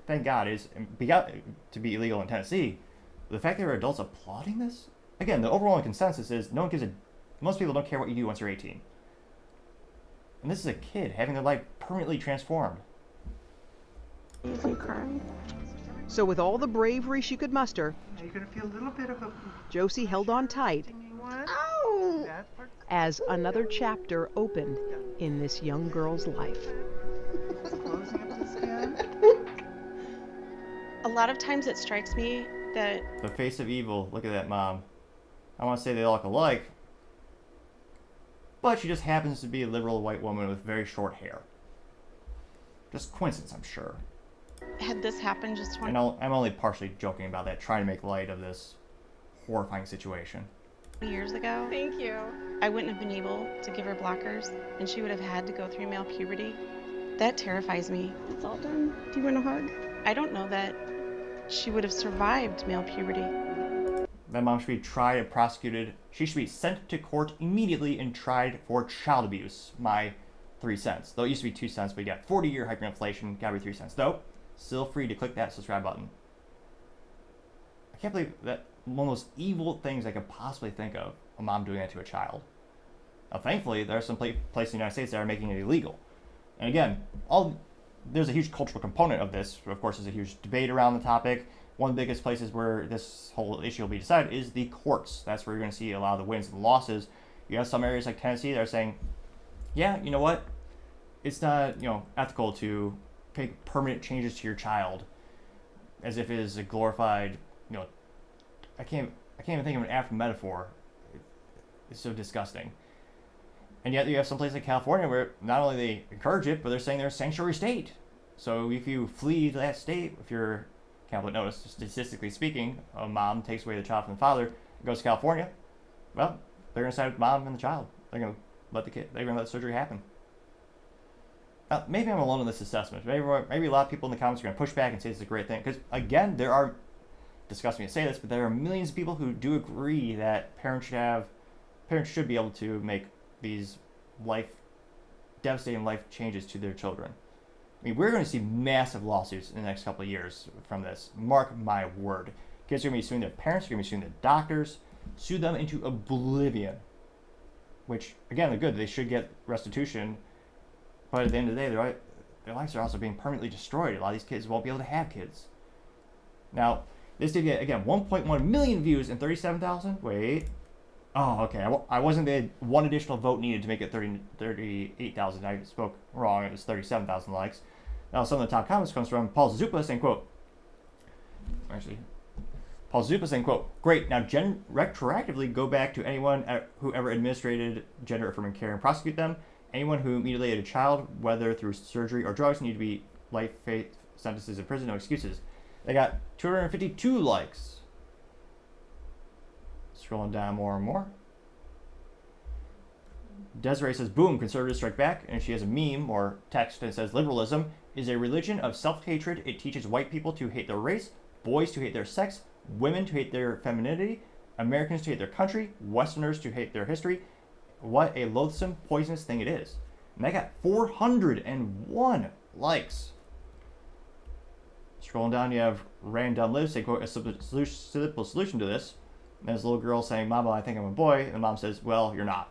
A: thank God, to be illegal in Tennessee. the fact that there are adults applauding this, again, the overwhelming consensus is most people don't care what you do once you're 18. And this is a kid having their life permanently transformed.
H: Easy crying.
F: So with all the bravery she could muster,
I: You're going to feel a little bit of a...
F: Josie held on tight
H: Ow!
F: as another chapter opened in this young girl's life.
I: Closing up the skin.
H: A lot of times it strikes me that
A: The face of evil. Look at that mom. I want to say they all look alike, but she just happens to be a liberal white woman with very short hair. Just coincidence, I'm sure.
H: had this happened just 20
A: And I'm only partially joking about that, trying to make light of this horrifying situation.
H: years ago,
J: Thank you.
H: I wouldn't have been able to give her blockers, and she would have had to go through male puberty. That terrifies me.
J: It's all done. Do you want a hug?
H: I don't know that she would have survived male puberty.
A: That mom should be tried and prosecuted. She should be sent to court immediately and tried for child abuse. My 3 cents. Though it used to be 2 cents, but you got 40-year hyperinflation, gotta be 3 cents. Though, still free to click that subscribe button. I can't believe that one of those evil things I could possibly think of, a mom doing that to a child. Now, thankfully, there are some places in the United States that are making it illegal. And again, there's a huge cultural component of this. Of course, there's a huge debate around the topic. One of the biggest places where this whole issue will be decided is the courts. That's where you're going to see a lot of the wins and losses. You have some areas like Tennessee that are saying, yeah, you know what? It's not, ethical to make permanent changes to your child as if it is a glorified, I can't even think of an apt metaphor. It's so disgusting. And yet you have some place like California where not only they encourage it, but they're saying they're a sanctuary state. So if you flee that state, if you're, can't notice, statistically speaking, a mom takes away the child from the father, goes to California, well, they're going to side with mom and the child. They're going to let the surgery happen. Maybe I'm alone in this assessment. Maybe a lot of people in the comments are going to push back and say it's a great thing. Because, again, disgust me to say this, but there are millions of people who do agree that parents should be able to make these devastating life changes to their children. I mean, we're going to see massive lawsuits in the next couple of years from this. Mark my word. Kids are going to be suing their parents, they're going to be suing their doctors, sue them into oblivion. Which, again, they're good. They should get restitution. But at the end of the day, their lives are also being permanently destroyed. A lot of these kids won't be able to have kids. Now, this did get, again, 1.1 million views and 37,000. Wait. Oh, okay. I wasn't the one additional vote needed to make it 38,000. I spoke wrong. It was 37,000 likes. Now, some of the top comments comes from Paul Zupa saying, quote, Paul Zupa saying, quote, great, now retroactively go back to anyone who ever administered gender-affirming care and prosecute them. Anyone who mutilated a child, whether through surgery or drugs, need to be life sentences in prison, no excuses. They got 252 likes. Scrolling down more and more. Desiree says, boom, conservatives strike back. And she has a meme or text that says, liberalism is a religion of self-hatred. It teaches white people to hate their race, boys to hate their sex, women to hate their femininity, Americans to hate their country, Westerners to hate their history. What a loathsome, poisonous thing it is. And that got 401 likes. Scrolling down, you have Random Live say, quote, a simple solution to this. And there's a little girl saying, Mama, I think I'm a boy. And the mom says, well, you're not.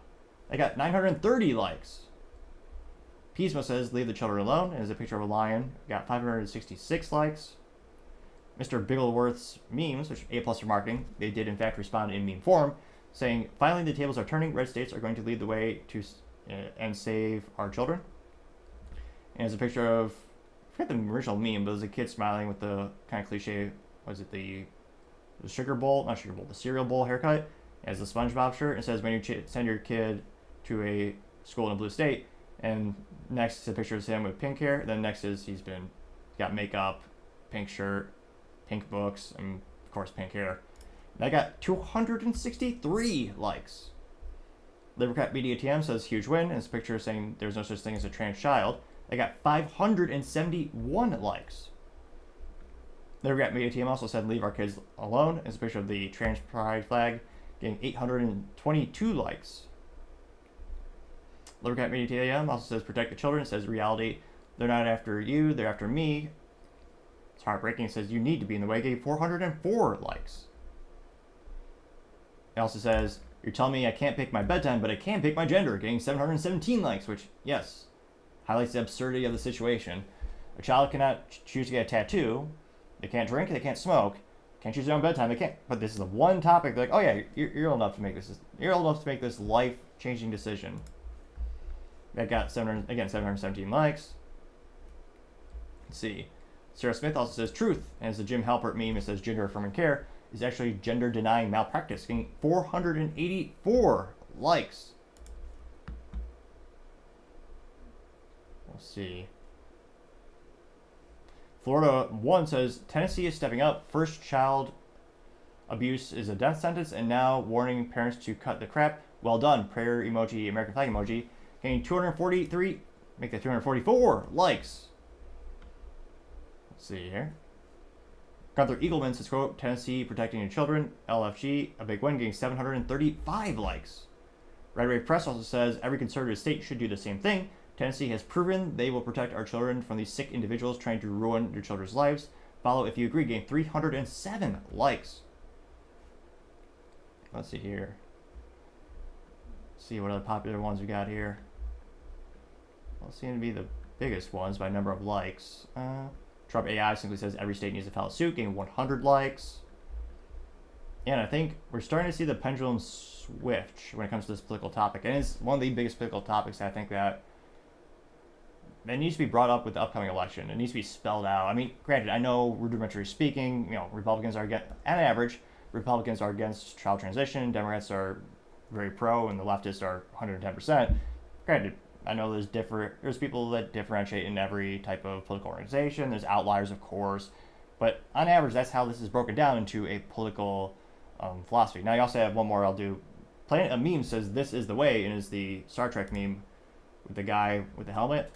A: They got 930 likes. Pismo says, leave the children alone. And there's a picture of a lion. Got 566 likes. Mr. Biggleworth's memes, which A+ for marketing, they did in fact respond in meme form, saying, finally the tables are turning. Red states are going to lead the way to and save our children. And there's a picture of, I forget the original meme, but there's a kid smiling with the kind of cliche, was it the sugar bowl, not sugar bowl, the cereal bowl haircut. It has the SpongeBob shirt. It says when you send your kid to a school in a blue state, and next is a picture of him with pink hair. Then next is he's got makeup, pink shirt, pink books, and of course pink hair. And I got 263 likes. Libercat Media TM says huge win, and it's a picture saying there's no such thing as a trans child. I got 571 likes. Libercat Media TM also said leave our kids alone. It's a picture of the trans pride flag getting 822 likes. Libercat Media TM also says protect the children. It says reality, they're not after you, they're after me. It's heartbreaking. It says you need to be in the way. Gave 404 likes. It also says, you're telling me I can't pick my bedtime, but I can pick my gender, getting 717 likes, which, yes, highlights the absurdity of the situation. A child cannot choose to get a tattoo. They can't drink. They can't smoke. Can't choose their own bedtime. They can't. But this is the one topic. They're like, oh yeah, you're old enough to make this. You're old enough to make this life-changing decision. That got 717 likes. Let's see. Sarah Smith also says truth, and as the Jim Halpert meme, it says gender affirming care is actually gender denying malpractice, getting 484 likes. We'll see. Florida 1 says Tennessee is stepping up. First child abuse is a death sentence, and now warning parents to cut the crap. Well done. Prayer emoji, American flag emoji. Getting 243, make that 244 likes. Let's see here. Gunther Eagleman says, quote, Tennessee protecting your children. LFG, a big win, getting 735 likes. Red Wave Press also says every conservative state should do the same thing. Tennessee has proven they will protect our children from these sick individuals trying to ruin their children's lives. Follow if you agree, getting 307 likes. Let's see here. Let's see what other popular ones we got here. Well, seem to be the biggest ones by number of likes. Trump AI simply says every state needs to file suit, getting 100 likes. And I think we're starting to see the pendulum switch when it comes to this political topic. And it's one of the biggest political topics I think that needs to be brought up with the upcoming election. It needs to be spelled out. I mean, granted, I know rudimentary speaking, Republicans are against, on average, Republicans are against child transition, Democrats are very pro, and the leftists are 110%. Granted, I know there's people that differentiate in every type of political organization. There's outliers, of course. But on average, that's how this is broken down into a political philosophy. Now, you also have one more I'll do. Planet of Meme says this is the way, and is the Star Trek meme with the guy with the helmet.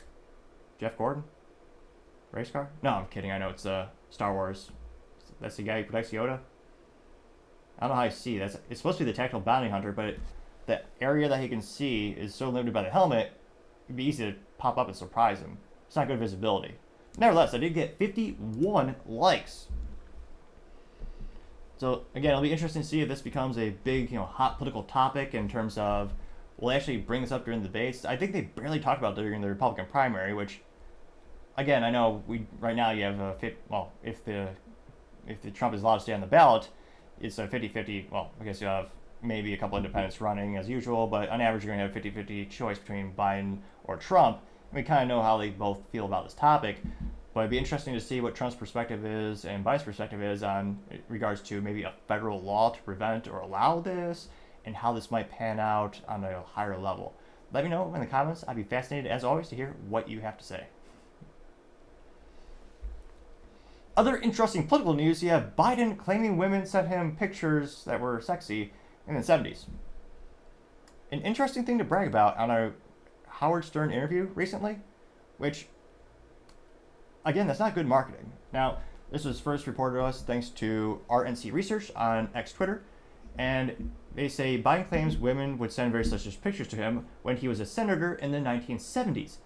A: Jeff Gordon? Race car? No, I'm kidding. I know it's Star Wars. That's the guy who protects Yoda. I don't know how you see. It's supposed to be the tactical bounty hunter, but the area that he can see is so limited by the helmet, it'd be easy to pop up and surprise him. It's not good visibility. Nevertheless, I did get 51 likes. So again, it'll be interesting to see if this becomes a big, hot political topic in terms of will they actually bring this up during the debates. I think they barely talked about it during the Republican primary, which, again, I know right now you have if the Trump is allowed to stay on the ballot, it's a 50-50. Well, I guess you have maybe a couple independents running as usual, but on average you're going to have a 50-50 choice between Biden or Trump. We kind of know how they both feel about this topic, but it'd be interesting to see what Trump's perspective is and Biden's perspective is on regards to maybe a federal law to prevent or allow this, and how this might pan out on a higher level. Let me know in the comments. I'd be fascinated, as always, to hear what you have to say. Other interesting political news, you have Biden claiming women sent him pictures that were sexy in the 70s. An interesting thing to brag about on a Howard Stern interview recently, which, again, that's not good marketing. Now, this was first reported to us thanks to RNC Research on X Twitter, and they say Biden claims women would send very salacious pictures to him when he was a senator in the 1970s.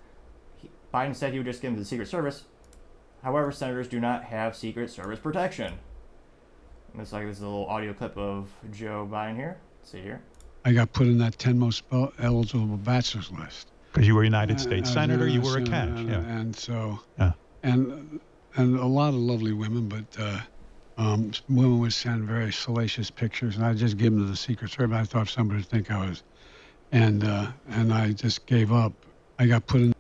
A: Biden said he would just give them to the Secret Service. However, senators do not have Secret Service protection. Looks like this is a little audio clip of Joe Biden here. Let's see here.
K: I got put in that 10 most eligible bachelors list.
L: Because you were a United States Senator, you were a catch. Yeah.
K: And so,
L: yeah.
K: And a lot of lovely women, but women would send very salacious pictures, and I just give them to the Secret Service. I thought somebody would think I was, and I just gave up. I got put in.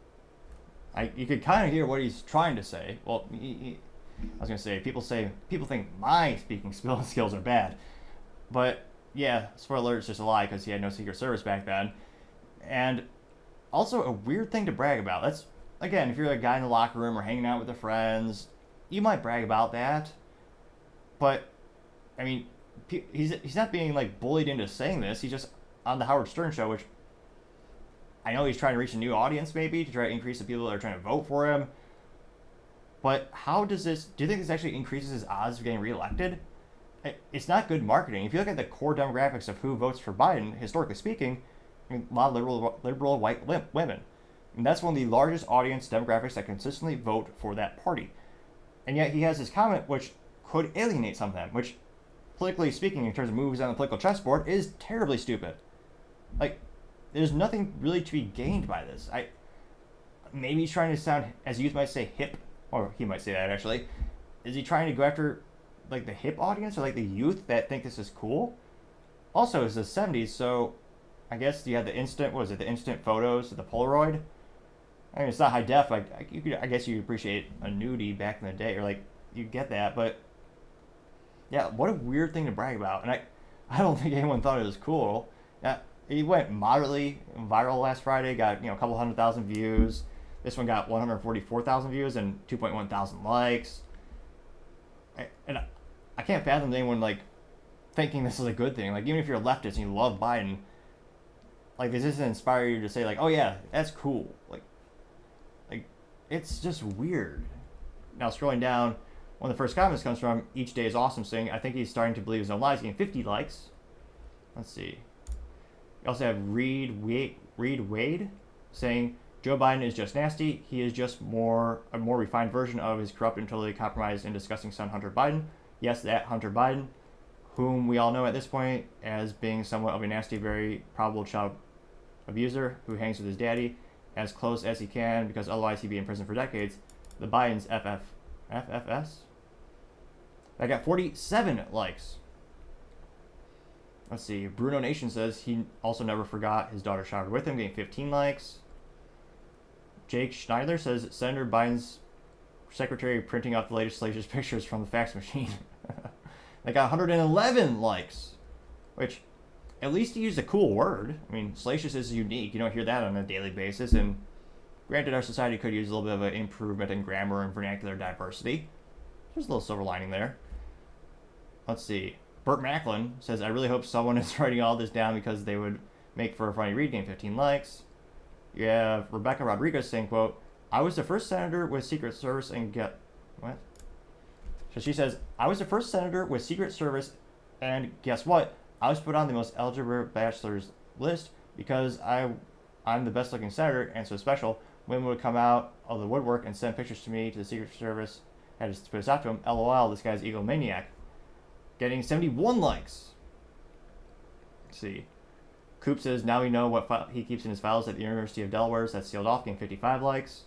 A: You could kind of hear what he's trying to say. Well, I was gonna say people think my speaking skills are bad, but yeah, spoiler alert, it's just a lie because he had no Secret Service back then, and also a weird thing to brag about. That's, again, if you're a guy in the locker room or hanging out with the friends, you might brag about that, but I mean, he's not being like bullied into saying this. He's just on the Howard Stern show, which I know he's trying to reach a new audience maybe to try to increase the people that are trying to vote for him. But how does this, do you think this actually increases his odds of getting reelected? It's not good marketing. If you look at the core demographics of who votes for Biden, historically speaking, I mean, a lot of liberal white women. And that's one of the largest audience demographics that consistently vote for that party. And yet he has this comment which could alienate some of them, which politically speaking, in terms of moves on the political chessboard, is terribly stupid. Like, there's nothing really to be gained by this. Maybe he's trying to sound, as youth might say, hip, or he might say that actually. Is he trying to go after like the hip audience or like the youth that think this is cool? Also, it's the 70s, so I guess you had the instant, what was it, the instant photos, the Polaroid? I mean, it's not high def, like, I guess you could appreciate a nudie back in the day, or like, you get that, but yeah, what a weird thing to brag about. And I don't think anyone thought it was cool. Now, he went moderately viral last Friday, got, a couple 100,000 views. This one got 144,000 views and 2.1 thousand likes. And I can't fathom anyone like thinking this is a good thing. Like, even if you're a leftist and you love Biden, like, this doesn't inspire you to say like, oh yeah, that's cool. Like it's just weird. Now, scrolling down, one of the first comments comes from Each Day is Awesome, saying, I think he's starting to believe his own lies, getting 50 likes. Let's see. You also have Reed Wade saying, Joe Biden is just nasty. He is just a more refined version of his corrupt and totally compromised and disgusting son, Hunter Biden. Yes, that Hunter Biden, whom we all know at this point as being somewhat of a nasty, very probable child abuser who hangs with his daddy as close as he can because otherwise he'd be in prison for decades. The Biden's FFS. I got 47 likes. Let's see. Bruno Nation says he also never forgot his daughter showered with him, getting 15 likes. Jake Schneider says Senator Biden's secretary printing out the latest salacious pictures from the fax machine. They got 111 likes, which at least he used a cool word. I mean, salacious is unique. You don't hear that on a daily basis, and granted, our society could use a little bit of an improvement in grammar and vernacular diversity. There's a little silver lining there. Let's see. Burt Macklin says, I really hope someone is writing all this down because they would make for a funny read, game 15 likes. You have Rebecca Rodriguez saying, quote, I was the first senator with Secret Service and what? So she says, I was the first senator with Secret Service and guess what? I was put on the most eligible bachelor's list because I'm the best looking senator and so special. Women would come out of the woodwork and send pictures to me to the Secret Service. I had to put this out to him. LOL, this guy's egomaniac. Getting 71 likes. Let's see. Coop says, now we know what he keeps in his files at the University of Delaware. That's sealed off, getting 55 likes.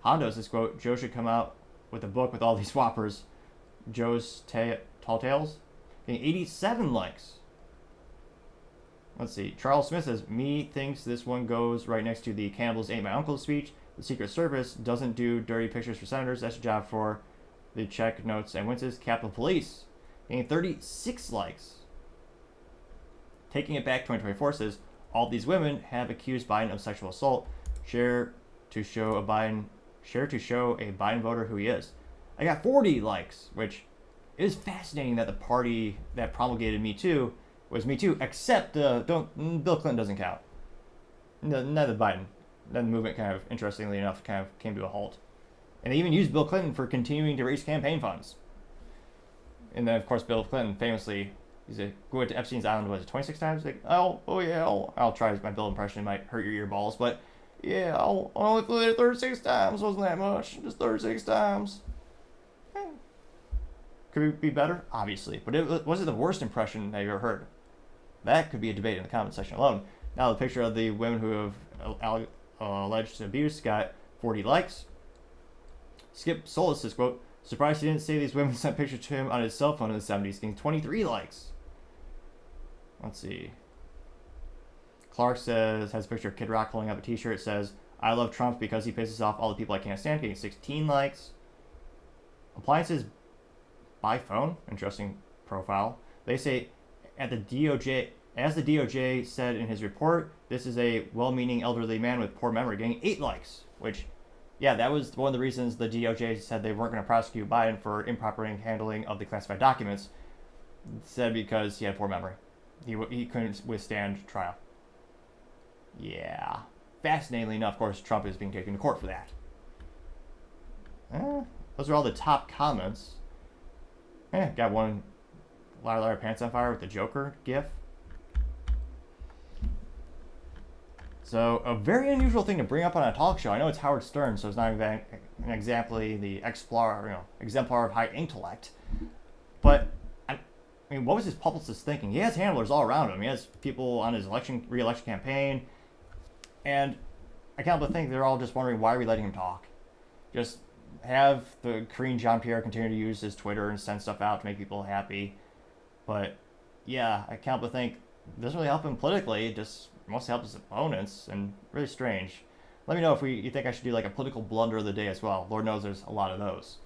A: Hondo says, quote, Joe should come out with a book with all these whoppers. Joe's Tall Tales, getting 87 likes. Let's see. Charles Smith says, me thinks this one goes right next to the Cannibals Ain't My Uncle speech. The Secret Service doesn't do dirty pictures for senators. That's a job for the check notes and winces. Capitol Police, getting 36 likes. Taking It Back 2024 says, all these women have accused Biden of sexual assault. Share to show a Biden voter who he is. I got 40 likes, which is fascinating that the party that promulgated Me Too was Me Too, except Bill Clinton doesn't count. Neither Biden. Then the movement kind of, interestingly enough, kind of came to a halt. And they even used Bill Clinton for continuing to raise campaign funds. And then, of course, Bill Clinton famously, go to Epstein's Island, was it 26 times? Like, oh yeah, I'll try my Bill impression. It might hurt your earballs, but yeah, I'll only play it 36 times. Wasn't that much? Just 36 times. Could it be better? Obviously. But was it the worst impression that you ever heard? That could be a debate in the comment section alone. Now, the picture of the women who have alleged abuse got 40 likes. Skip Solis says, quote, surprised he didn't say these women sent pictures to him on his cell phone in the 70s, getting 23 likes. Let's see. Clark says, has a picture of Kid Rock holding up a t-shirt. It says, I love Trump because he pisses off all the people I can't stand, getting 16 likes. Appliances by phone, interesting profile. They say, at the DOJ, as the DOJ said in his report, this is a well-meaning elderly man with poor memory, getting 8 likes, which, yeah, that was one of the reasons the DOJ said they weren't going to prosecute Biden for improper handling of the classified documents. Said because he had poor memory. He couldn't withstand trial. Yeah. Fascinatingly enough, of course, Trump is being taken to court for that. Those are all the top comments. Got one Liar Pants on Fire with the Joker gif. So, a very unusual thing to bring up on a talk show. I know it's Howard Stern, so it's not exactly the exemplar of high intellect. But I mean, what was his publicist thinking? He has handlers all around him. He has people on his re-election campaign. And I can't but think they're all just wondering, why are we letting him talk? Just have the Korean Jean-Pierre continue to use his Twitter and send stuff out to make people happy. But yeah, I can't but think it doesn't really help him politically. It just mostly helps his opponents, and really strange. Let me know if you think I should do like a political blunder of the day as well. Lord knows there's a lot of those.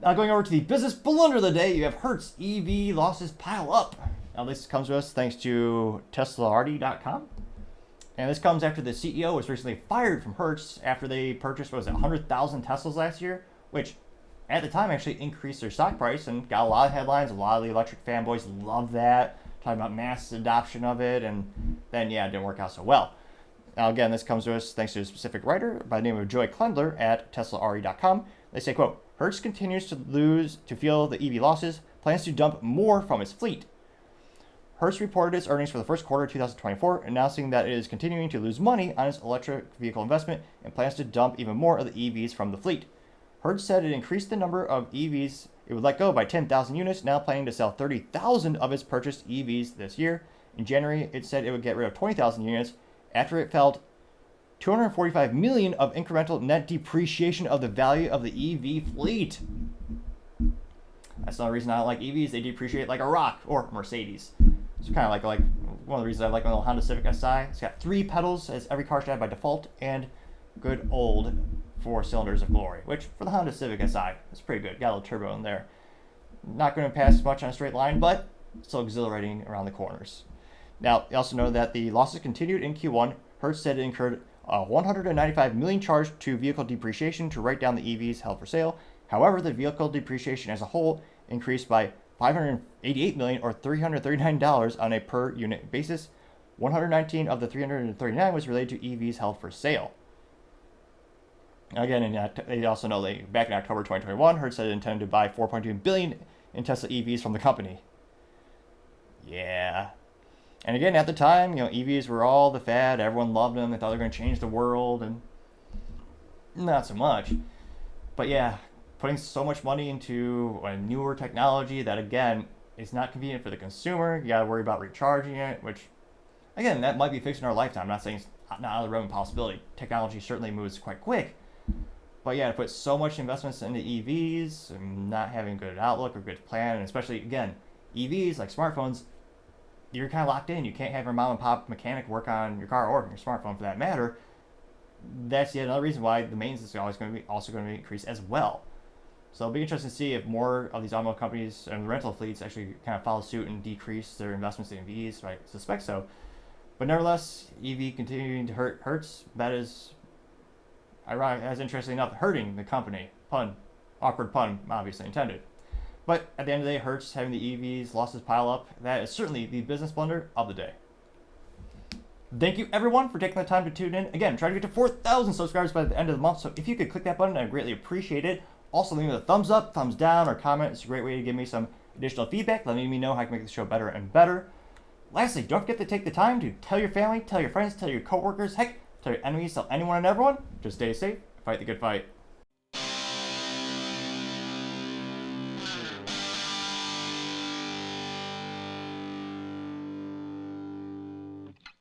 A: Now going over to the business blunder of the day, you have Hertz EV losses pile up. Now this comes to us thanks to Teslardi.com. And this comes after the CEO was recently fired from Hertz after they purchased, 100,000 Teslas last year, which at the time actually increased their stock price and got a lot of headlines. A lot of the electric fanboys love that, talking about mass adoption of it, and then yeah, it didn't work out so well. Now again, this comes to us thanks to a specific writer by the name of Joy Klendler at Teslardi.com. They say, quote, Hertz continues to feel the EV losses, plans to dump more from its fleet. Hertz reported its earnings for the first quarter of 2024, announcing that it is continuing to lose money on its electric vehicle investment and plans to dump even more of the EVs from the fleet. Hertz said it increased the number of EVs it would let go by 10,000 units, now planning to sell 30,000 of its purchased EVs this year. In January, it said it would get rid of 20,000 units after it felt $245 million of incremental net depreciation of the value of the EV fleet. That's another reason I don't like EVs. They depreciate like a rock, or Mercedes. It's kind of like one of the reasons I like my little Honda Civic SI. It's got 3 pedals, as every car should have by default, and good old 4 cylinders of glory, which for the Honda Civic SI is pretty good. Got a little turbo in there. Not going to pass much on a straight line, but still exhilarating around the corners. Now, you also know that the losses continued in Q1. Hertz said it incurred a $195 million charge to vehicle depreciation to write down the EVs held for sale. However, the vehicle depreciation as a whole increased by $588 million, or $339 on a per unit basis. 119 of the 339 was related to EVs held for sale. Again, they also know that back in October 2021, Hertz said it intended to buy $4.2 billion in Tesla EVs from the company. Yeah. And again, at the time, EVs were all the fad. Everyone loved them. They thought they were going to change the world, and not so much. But yeah, putting so much money into a newer technology that, again, is not convenient for the consumer. You got to worry about recharging it, which, again, that might be fixed in our lifetime. I'm not saying it's not out of the realm of possibility. Technology certainly moves quite quick. But yeah, to put so much investments into EVs and not having a good outlook or good plan, and especially, again, EVs, like smartphones, you're kind of locked in. You can't have your mom and pop mechanic work on your car or your smartphone for that matter. That's yet another reason why the maintenance is always going to be increased as well. So it'll be interesting to see if more of these automobile companies and rental fleets actually kind of follow suit and decrease their investments in EVs. I suspect so. But nevertheless, EV continuing to hurt Hertz. That is, ironic, as interesting enough, hurting the company. Pun. Awkward pun, obviously intended. But at the end of the day, Hertz having the EVs losses pile up, that is certainly the business blunder of the day. Thank you everyone for taking the time to tune in. Again, try to get to 4,000 subscribers by the end of the month, so if you could click that button, I'd greatly appreciate it. Also, leave me a thumbs up, thumbs down, or comment. It's a great way to give me some additional feedback, letting me know how I can make the show better and better. Lastly, don't forget to take the time to tell your family, tell your friends, tell your coworkers, heck, tell your enemies, tell anyone and everyone. Just stay safe, fight the good fight.